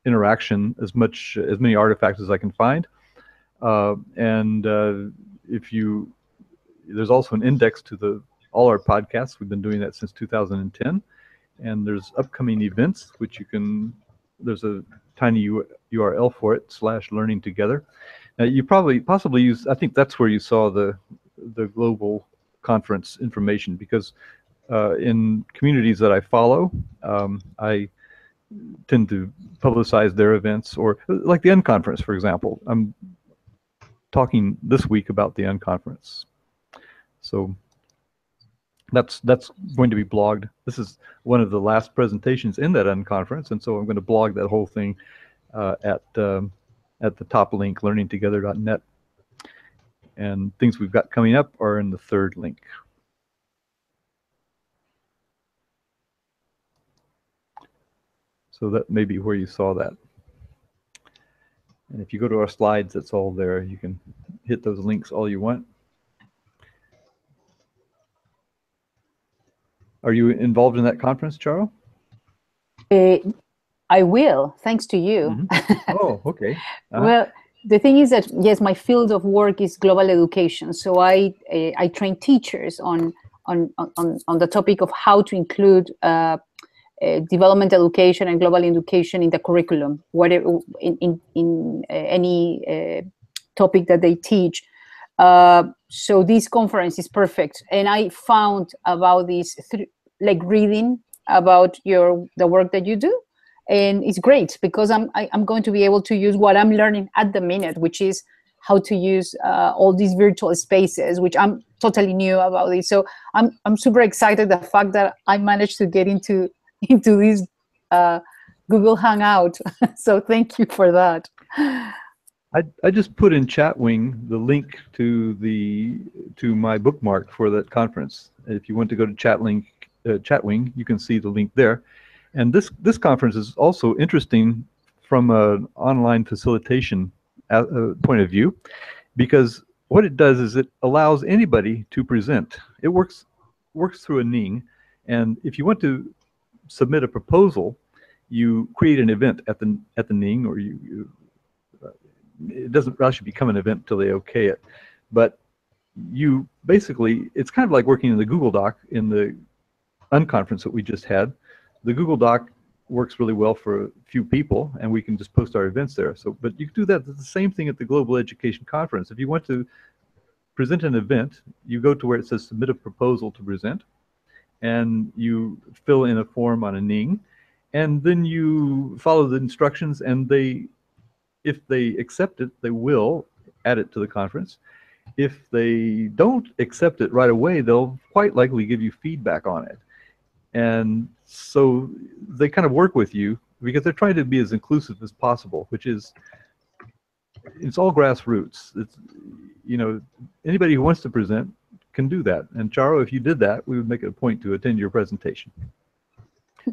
interaction as many artifacts as I can find. There's also an index to all our podcasts. We've been doing that since 2010. And there's upcoming events, which there's a tiny URL for it, /learningtogether. Now you possibly use, I think that's where you saw the global conference information, because in communities that I follow, I tend to publicize their events, or like the Unconference, for example. I'm talking this week about the Unconference. So that's going to be blogged. This is one of the last presentations in that Unconference, and so I'm going to blog that whole thing at the top link, learningtogether.net. And things we've got coming up are in the third link. So that may be where you saw that. And if you go to our slides, it's all there. You can hit those links all you want. Are you involved in that conference, Charo? I will, thanks to you. Oh, okay. Well, the thing is that, yes, my field of work is global education. So I train teachers on the topic of how to include development education and global education in the curriculum, whatever in any topic that they teach. So this conference is perfect, and I found about this like reading about the work that you do, and it's great because I'm going to be able to use what I'm learning at the minute, which is how to use all these virtual spaces, which I'm totally new about this. So I'm super excited the fact that I managed to get into this Google Hangout. So thank you for that. I just put in Chatwing the link to my bookmark for that conference. If you want to go to Chatwing, you can see the link there. And this conference is also interesting from an online facilitation point of view, because what it does is it allows anybody to present. It works through a Ning, and if you want to submit a proposal, you create an event at the Ning, or it doesn't actually become an event until they okay it. But you basically, it's kind of like working in the Google Doc in the Unconference that we just had. The Google Doc works really well for a few people, and we can just post our events there. So, but you can do that. The same thing at the Global Education Conference. If you want to present an event, you go to where it says submit a proposal to present, and you fill in a form on a Ning, and then you follow the instructions, and if they accept it, they will add it to the conference. If they don't accept it right away, they'll quite likely give you feedback on it. And so they kind of work with you because they're trying to be as inclusive as possible, which is, it's all grassroots. It's, anybody who wants to present can do that. And Charo, if you did that, we would make it a point to attend your presentation.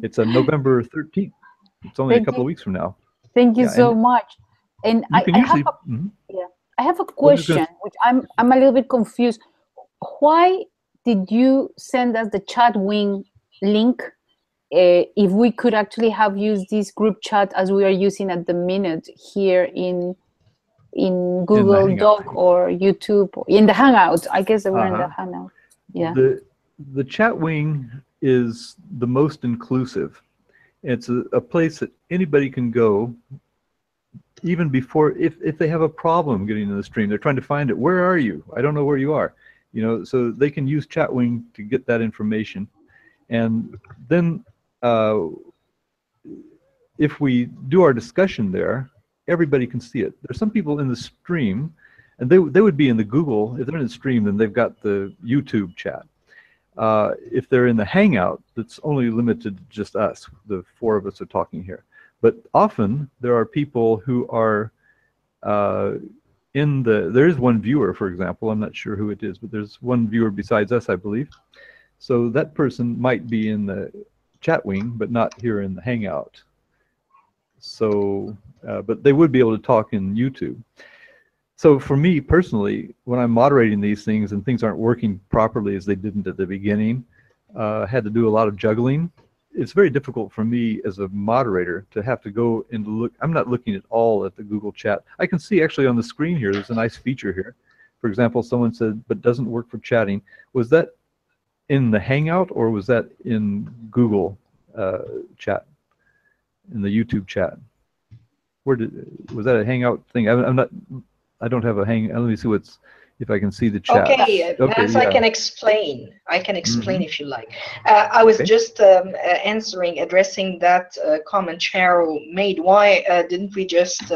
It's on November 13th. It's only a couple of weeks from now. Thank you so much. And I have a question, which I'm a little bit confused. Why did you send us the Chatwing link, if we could actually have used this group chat as we are using at the minute here in Google Doc or YouTube, or in the Hangout. I guess we're in the Hangout. Yeah. The chat wing is the most inclusive. It's a place that anybody can go, even before, if they have a problem getting in the stream, they're trying to find it. Where are you? I don't know where you are. You know, so they can use Chatwing to get that information. And then if we do our discussion there, everybody can see it. There's some people in the stream, and they would be in the Google. If they're in the stream, then they've got the YouTube chat. If they're in the Hangout, that's only limited to just us. The four of us are talking here. But often there are people who are there is one viewer, for example. I'm not sure who it is, but there's one viewer besides us, I believe. So that person might be in the chat wing, but not here in the Hangout. So, but they would be able to talk in YouTube. So for me personally, when I'm moderating these things and things aren't working properly as they didn't at the beginning, I had to do a lot of juggling. It's very difficult for me as a moderator to have to go and look. I'm not looking at all at the Google chat. I can see actually on the screen here, there's a nice feature here. For example, someone said, but doesn't work for chatting. Was that in the Hangout or was that in Google chat, in the YouTube chat? Was that a Hangout thing? I don't have a Let me see if I can see the chat. Okay, Vance, yeah. I can explain. If you like. I was just addressing that comment Cheryl made. Why didn't we just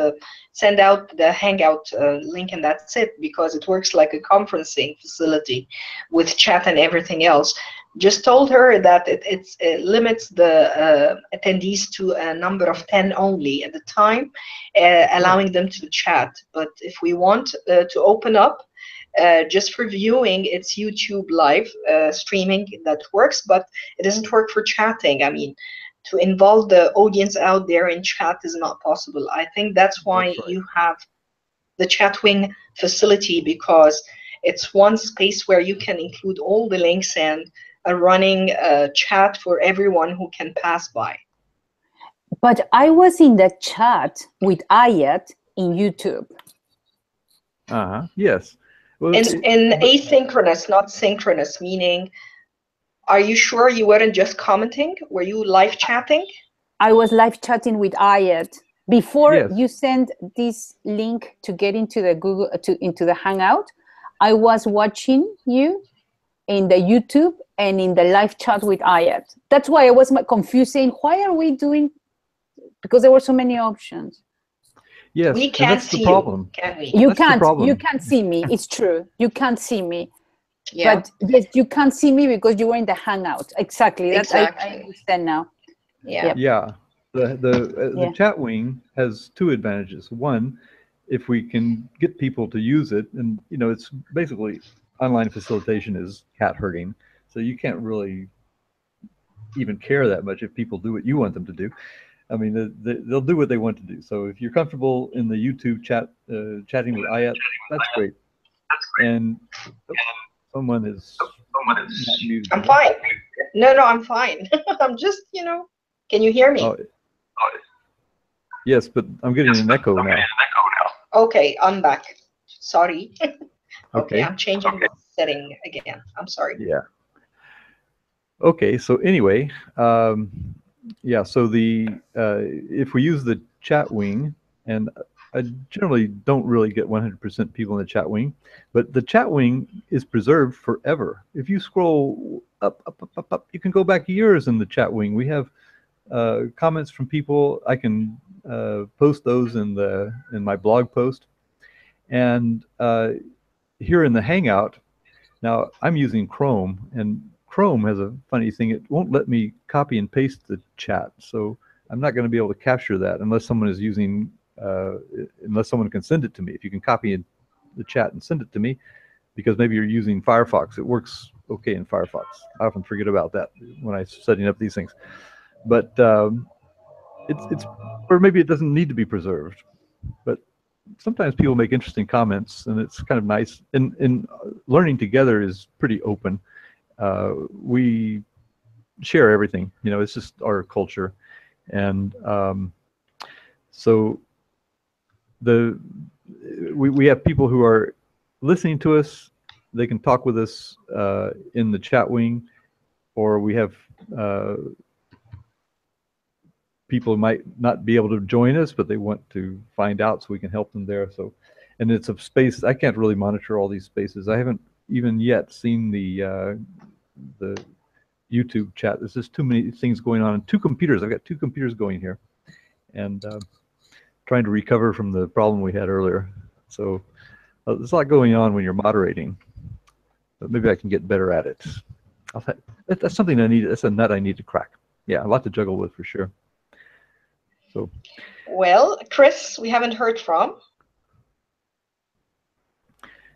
send out the Hangout link and that's it? Because it works like a conferencing facility with chat and everything else. Just told her that it limits the attendees to a number of 10 only at the time, allowing them to chat. But if we want to open up, just for viewing, it's YouTube live streaming that works, but it doesn't work for chatting. I mean, to involve the audience out there in chat is not possible. I think that's why you have the Chatwing facility, because it's one space where you can include all the links and a running chat for everyone who can pass by. But I was in the chat with Ayat in YouTube. Yes. Well, in asynchronous, not synchronous, meaning, are you sure you weren't just commenting? Were you live chatting? I was live chatting with Ayat. Before you send this link to get into the Google, into the Hangout, I was watching you in the YouTube and in the live chat with Ayat. That's why I was confusing. Why are we doing? Because there were so many options. Yes, we can't see the problem. Can we? You can't see me. It's true. You can't see me. Yeah. But yes, you can't see me because you were in the Hangout. Exactly. That's I understand now. Yeah. Yeah. The chat wing has two advantages. One, if we can get people to use it, and you know, it's basically online facilitation is cat herding, so you can't really even care that much if people do what you want them to do. I mean, they'll do what they want to do. So if you're comfortable in the YouTube chat, chatting with Ayat, that's great. And someone is not muted. I'm fine. No, I'm fine. I'm just, can you hear me? Oh, yes, but I'm getting an echo now. Okay, I'm back. Sorry. Okay, I'm changing the setting again. I'm sorry. Yeah. Okay, so anyway, yeah, so if we use the chat wing, and I generally don't really get 100% people in the chat wing, but the chat wing is preserved forever. If you scroll up, you can go back years in the chat wing. We have comments from people. I can post those in my blog post, and here in the Hangout. Now I'm using Chrome, and Chrome has a funny thing. It won't let me copy and paste the chat, so I'm not going to be able to capture that unless someone is using, unless someone can send it to me. If you can copy the chat and send it to me, because maybe you're using Firefox. It works okay in Firefox. I often forget about that when I'm setting up these things. But it's or maybe it doesn't need to be preserved. But sometimes people make interesting comments, and it's kind of nice. And learning together is pretty open. We share everything. You know, it's just our culture, and so we have people who are listening to us. They can talk with us in the chat wing, or we have people who might not be able to join us, but they want to find out, so we can help them there. So, and it's a space. I can't really monitor all these spaces. I haven't even yet seen the YouTube chat. There's just too many things going on. Two computers. I've got two computers going here, and trying to recover from the problem we had earlier. So there's a lot going on when you're moderating, but maybe I can get better at it. That's something I need. That's a nut I need to crack. Yeah, a lot to juggle with for sure. So, well, Chris, we haven't heard from.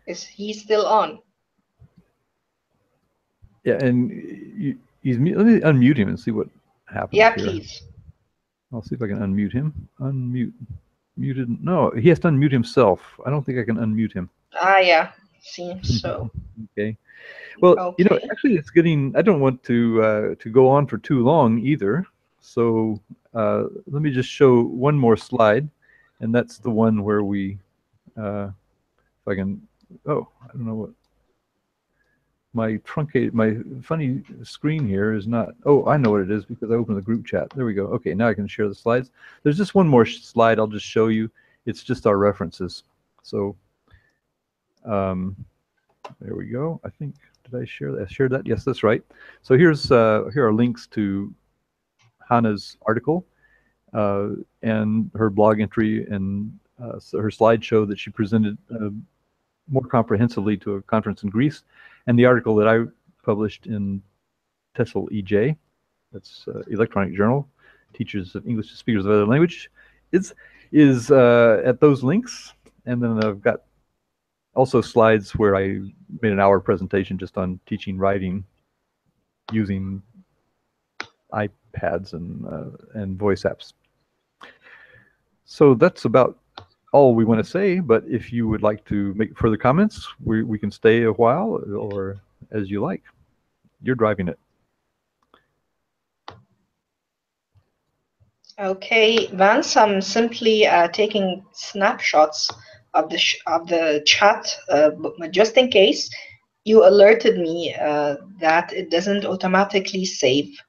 Is he still on? Yeah, and he's. Let me unmute him and see what happens. Yeah, here. please. I'll see if I can unmute him. Muted. No, he has to unmute himself. I don't think I can unmute him. Ah, yeah, seems so. Okay. Well, okay. You know, actually, it's getting. I don't want to go on for too long either. So let me just show one more slide, and that's the one where we. If I can. Oh, I don't know what. My funny screen here is not. Oh, I know what it is because I opened the group chat. There we go. Okay, now I can share the slides. There's just one more slide I'll just show you. It's just our references. So there we go. I think, did I share that? I shared that? Yes, that's right. So here are links to Hanaa's article and her blog entry and so her slideshow that she presented more comprehensively to a conference in Greece, and the article that I published in TESOL EJ, that's Electronic Journal, Teachers of English to Speakers of Other Language, is at those links. And then I've got also slides where I made an hour presentation just on teaching writing using iPads and voice apps. So that's about all we want to say, but if you would like to make further comments, we can stay a while, or as you like. You're driving it. Okay, Vance, I'm simply taking snapshots of the chat, just in case. You alerted me that it doesn't automatically save,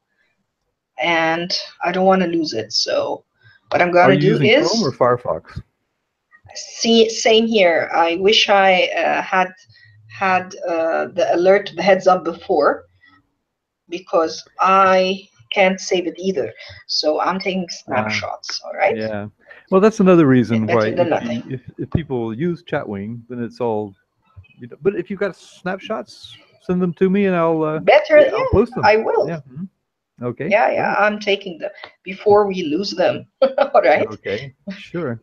and I don't want to lose it. So what I'm going to do is... Are you using Chrome or Firefox? Same here. I wish I had the alert, the heads up before, because I can't save it either. So I'm taking snapshots. All right. Yeah. Well, that's another reason why if people use Chatwing, then it's all. You know, but if you've got snapshots, send them to me and I'll I'll post them. I will. Yeah. Okay. Yeah, I'm taking them before we lose them. All right. Okay. Sure.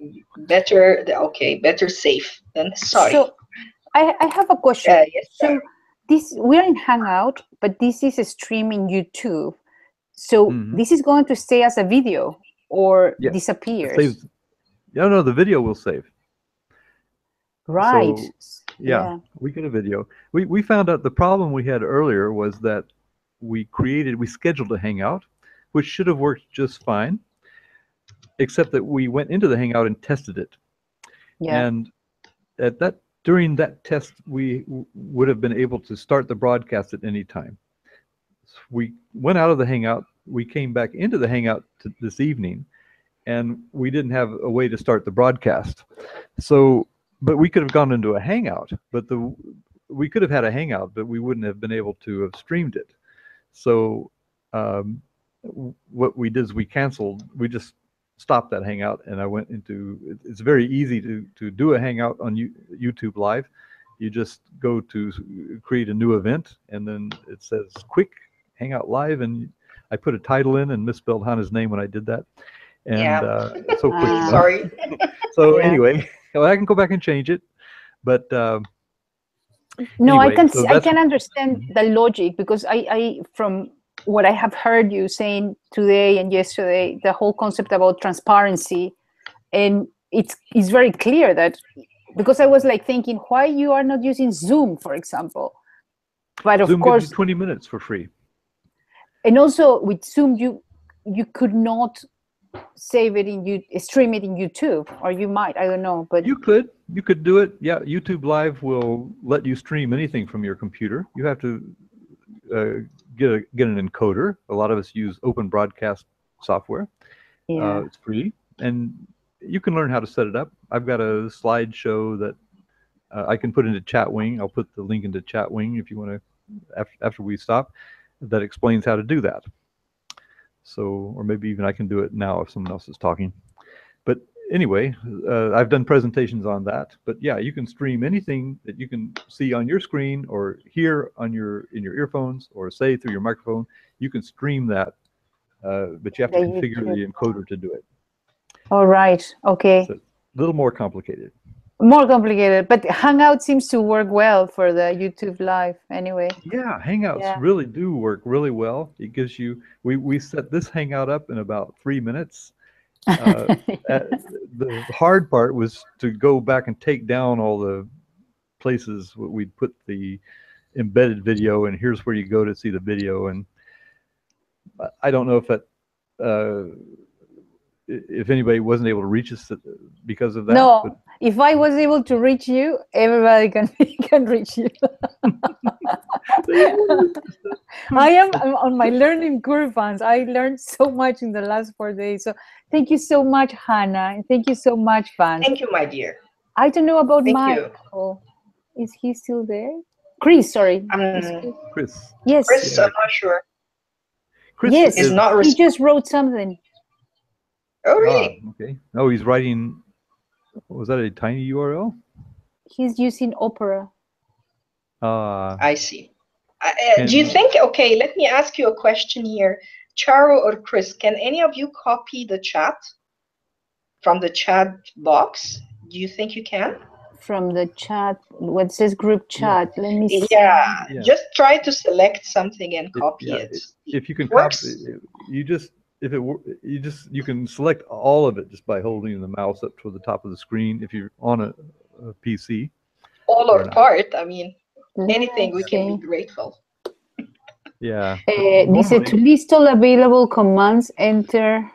Better safe than sorry. So I have a question. Yes, so we're in Hangout, but this is a stream in YouTube. So this is going to stay as a video or disappears? No, the video will save. Right. So, yeah, we get a video. We found out the problem we had earlier was that we scheduled a Hangout, which should have worked just fine, except that we went into the Hangout and tested it. Yeah. And during that test, we would have been able to start the broadcast at any time. We went out of the Hangout, we came back into the Hangout this evening, and we didn't have a way to start the broadcast. So, but we could have gone into a Hangout, but we could have had a Hangout, but we wouldn't have been able to have streamed it. So what we did is we just stopped that Hangout, and I went into, it's very easy to do a Hangout on YouTube Live. You just go to create a new event, and then it says quick Hangout Live, and I put a title in and misspelled Hanaa's name when I did that. And so quick. Sorry. So anyway, well, I can go back and change it, but no, anyway, I can understand the logic, because I from what I have heard you saying today and yesterday, the whole concept about transparency, and it's very clear that, because I was like thinking, why you are not using Zoom, for example? But of Zoom course, gives you 20 minutes for free. And also with Zoom, you could not save it stream it in YouTube, or you might, I don't know, but you could do it. Yeah, YouTube Live will let you stream anything from your computer. You have to get an encoder. A lot of us use open broadcast software. yeah. It's free, and you can learn how to set it up. I've got a slideshow that I can put into Chatwing. I'll put the link into Chatwing if you want to, after we stop, that explains how to do that. So, or maybe even I can do it now if someone else is talking. But anyway, I've done presentations on that. But yeah, you can stream anything that you can see on your screen or hear in your earphones or say through your microphone. You can stream that, but you have to configure the encoder to do it. All right. Okay. So, a little more complicated. More complicated, but Hangout seems to work well for the YouTube Live anyway. Yeah, Hangouts really do work really well. It gives you, we set this Hangout up in about 3 minutes. The hard part was to go back and take down all the places we'd put the embedded video, and here's where you go to see the video. And I don't know if that, if anybody wasn't able to reach us because of that. No, but if I was able to reach you, everybody can reach you. I am on my learning curve, Vance. I learned so much in the last 4 days. So thank you so much, Hanaa. And thank you so much, Vance. Thank you, my dear. I don't know about Thank Michael. Is he still there? Chris, sorry. Chris. Yes. Chris, I'm not sure. Chris yes, is not he just wrote something. Oh, really? Okay. Oh, he's writing. Was that a tiny URL? He's using Opera. I see. Do you think, okay, let me ask you a question here. Charo or Chris, can any of you copy the chat from the chat box? Do you think you can? From the chat, what says group chat? Let me see. Yeah, just try to select something and copy it. If you can copy, you can select all of it just by holding the mouse up to the top of the screen if you're on a PC. All or part, I mean, anything, we can be grateful. Yeah. This is to list all available commands, enter.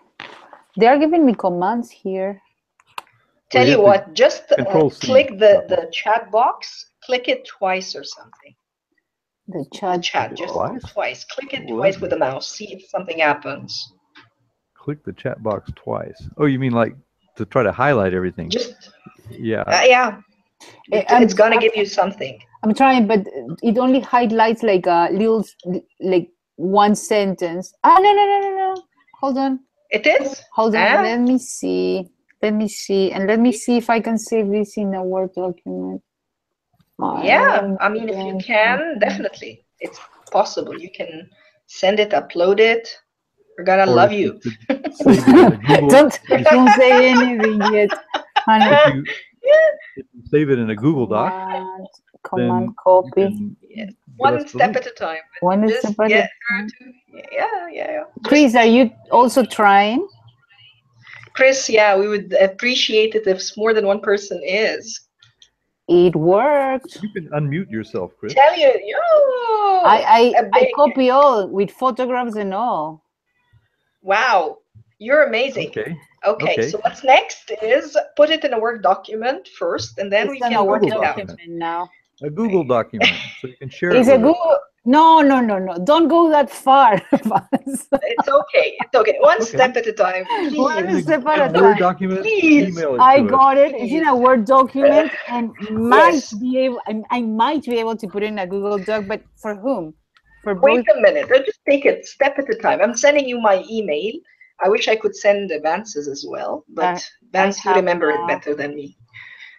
They are giving me commands here. Tell you what, just click the chat box, click it twice or something. The chat, just twice. Click it twice with the mouse, see if something happens. Click the chat box twice. Oh, you mean like to try to highlight everything? Just yeah. It's gonna give you something. I'm trying, but it only highlights like a little, like one sentence. No. Hold on. It is? Hold on. Let me see. And let me see if I can save this in a Word document. Yeah, I mean, if you can, definitely. It's possible. You can send it, upload it. We're gonna love you. Don't say anything yet. If you save it in a Google Doc, command copy. One step at a time. One step at a time. Yeah. Chris, are you also trying? Chris, yeah, we would appreciate it if more than one person is. It worked. You can unmute yourself, Chris. Tell you, I copy all with photographs and all. Wow, you're amazing. Okay, so what's next is put it in a Word document first, and then we can work it out. Now. A Google document, so you can share it. It's a Google. No. Don't go that far. It's okay. One step at a time. Please. One step at a time. Word document. Please. I got it. It's in a Word document, and I might be able to put it in a Google Doc, but for whom? For both? Wait a minute. I'll just take it step at a time. I'm sending you my email. I wish I could send Vance's as well, but Vance, you remember it better than me.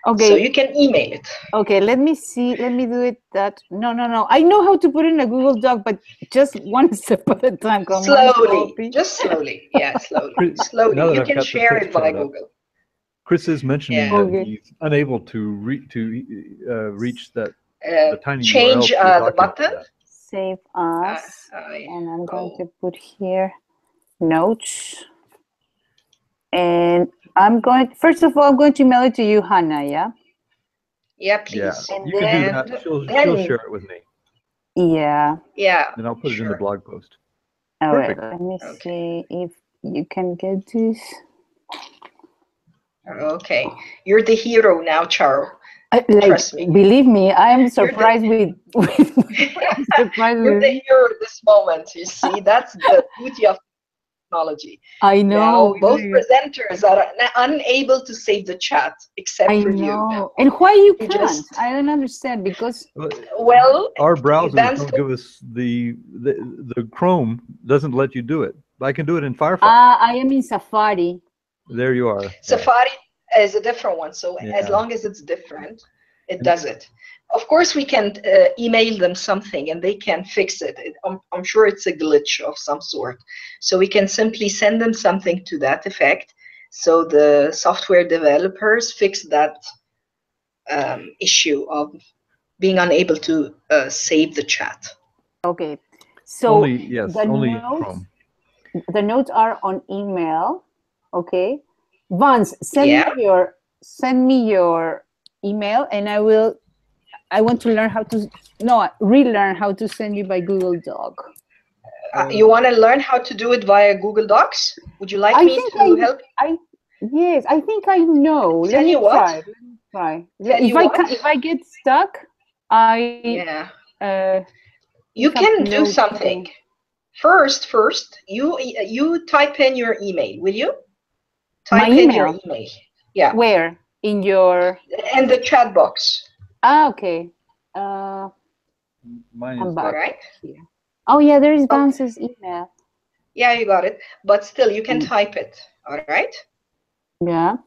Okay. So you can email it. Okay, let me see. Let me do it No. I know how to put it in a Google Doc, but just one step at a time. Slowly. Just slowly. Yeah, slowly. Slowly. You can share it by Google. Chris is mentioning that he's unable to reach that the tiny change URL the button. Save as. And I'm going to put here notes. And first of all, I'm going to email it to you, Hanaa, yeah? Yeah, please. Yeah, you can do that. She'll share it with me. Yeah. Yeah. And I'll put it in the blog post. All right, Perfect. let me see if you can get this. Okay, you're the hero now, Charo. Like, Trust me. Believe me, I am surprised with I'm surprised You're with the hero at this moment. You see, that's the beauty of technology. I know. Now, both presenters are unable to save the chat except I for you. know. And why you You can't? just- I don't understand because Well, Our browsers Vance don't give us the Chrome doesn't let you do it. I can do it in Firefox. I am in Safari. There you are. Safari is a different one. So as long as it's different, it does it. Of course, we can email them something and they can fix it. I'm sure it's a glitch of some sort. So we can simply send them something to that effect. So the software developers fix that issue of being unable to save the chat. Okay. So only only notes, Chrome. The notes are on email. Okay. Vance, send me your email and I want to learn how to relearn how to send you by Google Doc. You want to learn how to do it via Google Docs? Would you like me to help? Yes, I think I know. Let me try. If I get stuck, you can do something. First, you type in your email. Will you? Type in your email. Yeah. Where? In your? In the chat box. Ah, okay. Mine I'm is back. Right. Here. Oh yeah, there is Vance's email. Yeah, you got it. But still, you can type it. All right. Yeah.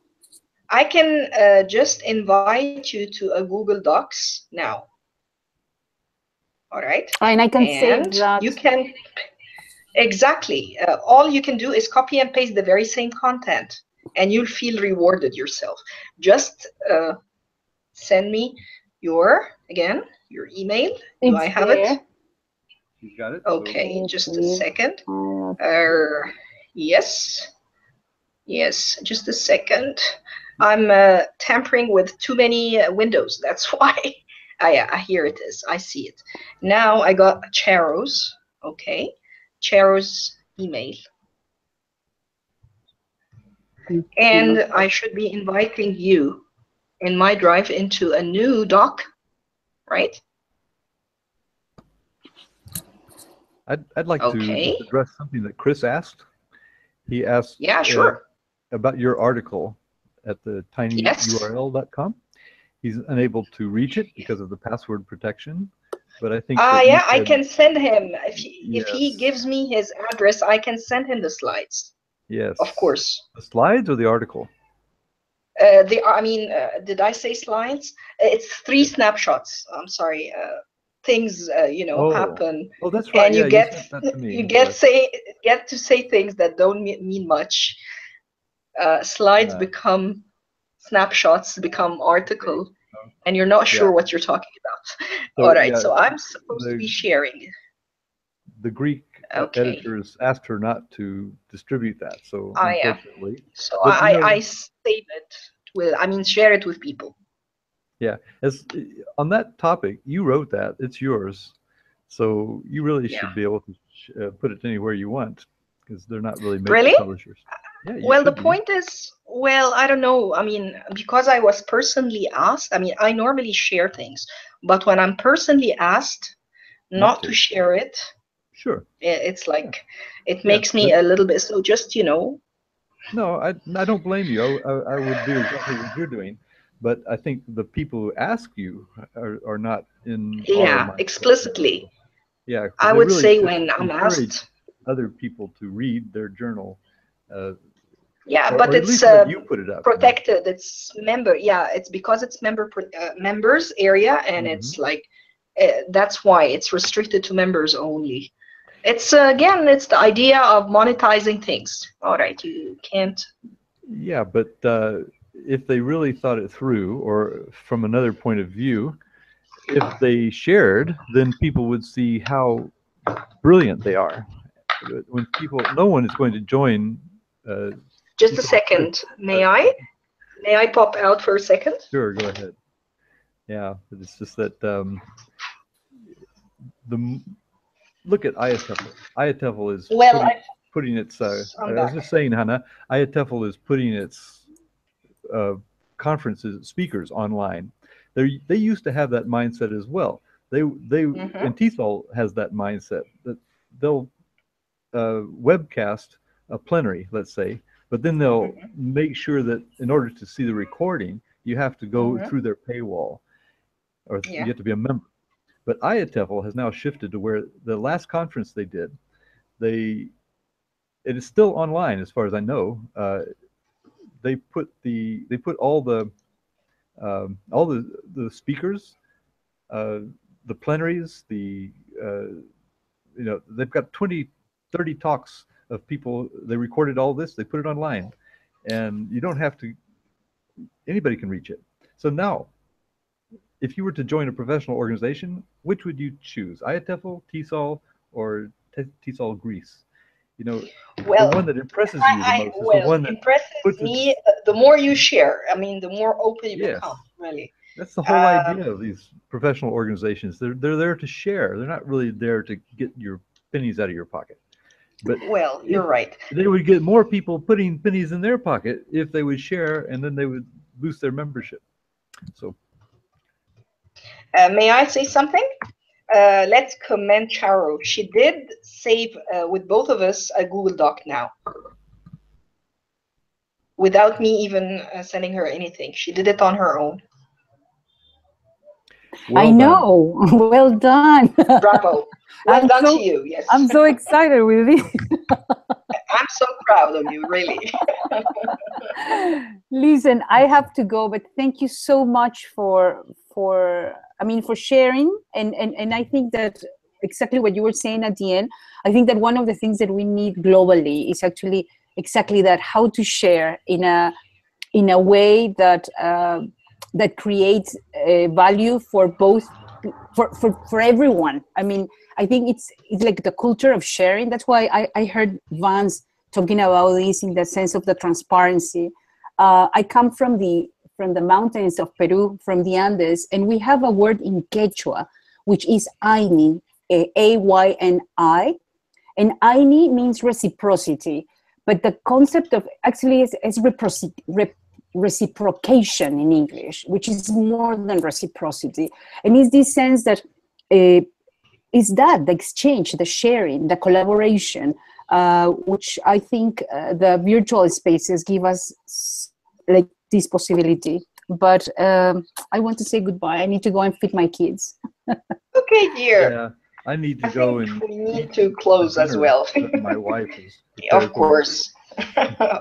I can just invite you to a Google Docs now. All right. And I can save that. You can exactly. All you can do is copy and paste the very same content, and you'll feel rewarded yourself. Just send me your email. Do I have it? You got it. Okay, just a second. Yes, just a second. I'm tampering with too many windows. That's why. Here it is. I see it. Now I got Charo's. Okay, Charo's email. And I should be inviting you in my drive into a new doc, right? I'd like to address something that Chris asked. He asked about your article at the tinyurl.com. He's unable to reach it because of the password protection, but I think I can send him if he gives me his address. I can send him the slides. Yes, of course. The slides or the article? Did I say slides? It's 3 snapshots. I'm sorry. Things happen. Oh, that's right. And you get sent that to me. you get to say things that don't mean much. Slides become snapshots, become article, and you're not sure what you're talking about. So, all right. So I'm supposed to be sharing. The Greek editors asked her not to distribute that, so unfortunately. So I save it. Share it with people. Yeah, on that topic, you wrote that. It's yours, so you really should be able to put it anywhere you want, because they're not really made for publishers. Yeah, well, the point is, I don't know. Because I was personally asked. I normally share things, but when I'm personally asked not to share it, it's like it makes me a little bit. So just No, I don't blame you. I would do exactly what you're doing. But I think the people who ask you are not in explicitly. Yeah, I would say when I'm asked other people to read their journal. But it's you put it up, protected. It's member. Yeah, it's because it's members area, and it's like that's why it's restricted to members only. It's it's the idea of monetizing things. All right, you can't. Yeah, but if they really thought it through, or from another point of view, if they shared, then people would see how brilliant they are. When no one is going to join. Just a second. May I pop out for a second? Sure, go ahead. Yeah, it's just that look at IATEFL. IATEFL is putting its. I was just saying, Hanaa, IATEFL is putting its conferences speakers online. They used to have that mindset as well. And TESOL has that mindset that they'll webcast a plenary, let's say, but then they'll make sure that in order to see the recording, you have to go through their paywall, or you have to be a member. But IATEFL has now shifted to where the last conference they did, it is still online as far as I know. They put all the speakers, the plenaries, they've got 20, 30 talks of people. They recorded all this, they put it online, and you don't have to, anybody can reach it. So now, if you were to join a professional organization, which would you choose? IATEFL, TESOL, or TESOL Greece? The one that impresses you the most is the one that impresses me. The more you share, I mean, the more open you become, really. That's the whole idea of these professional organizations. They're there to share. They're not really there to get your pennies out of your pocket. But you're right. They would get more people putting pennies in their pocket if they would share, and then they would boost their membership. So, may I say something? Let's commend Charo. She did save with both of us a Google Doc now, without me even sending her anything. She did it on her own. I know. Well done. Bravo. Well done to you. Yes. I'm so excited with this. I'm so proud of you, really. Listen, I have to go, but thank you so much for sharing. And I think that exactly what you were saying at the end, I think that one of the things that we need globally is actually exactly that, how to share in a way that that creates value for both, for everyone. I mean, I think it's like the culture of sharing. That's why I heard Vance talking about this in the sense of the transparency. I come from the mountains of Peru, from the Andes, and we have a word in Quechua, which is Ayni, A-Y-N-I, and Ayni means reciprocity. But the concept of actually is reciprocation in English, which is more than reciprocity. And it's this sense that is that the exchange, the sharing, the collaboration, which I think the virtual spaces give us like this possibility. But I want to say goodbye. I need to go and feed my kids. Okay, dear. Yeah, I need to go and we need to close as well. My wife is of course.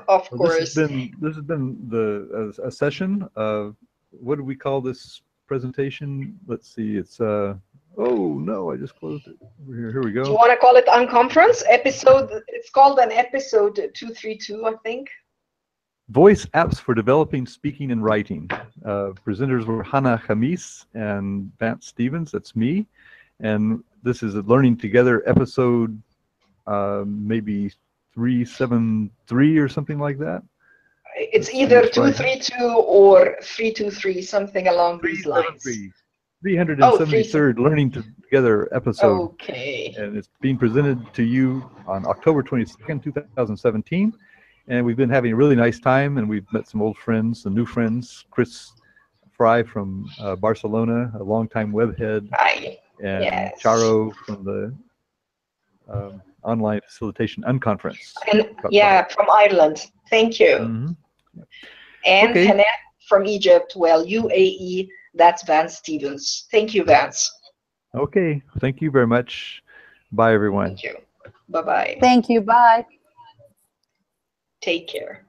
Of course. This has been a session of, what do we call this presentation? Let's see. It's oh no, I just closed it. Here we go. Do you want to call it Unconference episode? It's called an episode 232, I think. Voice apps for developing, speaking, and writing. Presenters were Hanaa Khamis and Vance Stevens. That's me. And this is a Learning Together episode, maybe 373 or something like that. It's either 232 or 323, something along these lines. 373rd Learning Together episode. Okay. And it's being presented to you on October 22nd, 2017. And we've been having a really nice time, and we've met some old friends, some new friends. Chris Fry from Barcelona, a longtime webhead. Hi. And yes. Charo from the Online Facilitation Unconference. And from Ireland. Thank you. Mm-hmm. And Hanaa from Egypt. Well, UAE, that's Vance Stevens. Thank you, Vance. Okay. Thank you very much. Bye, everyone. Thank you. Bye-bye. Thank you. Bye. Take care.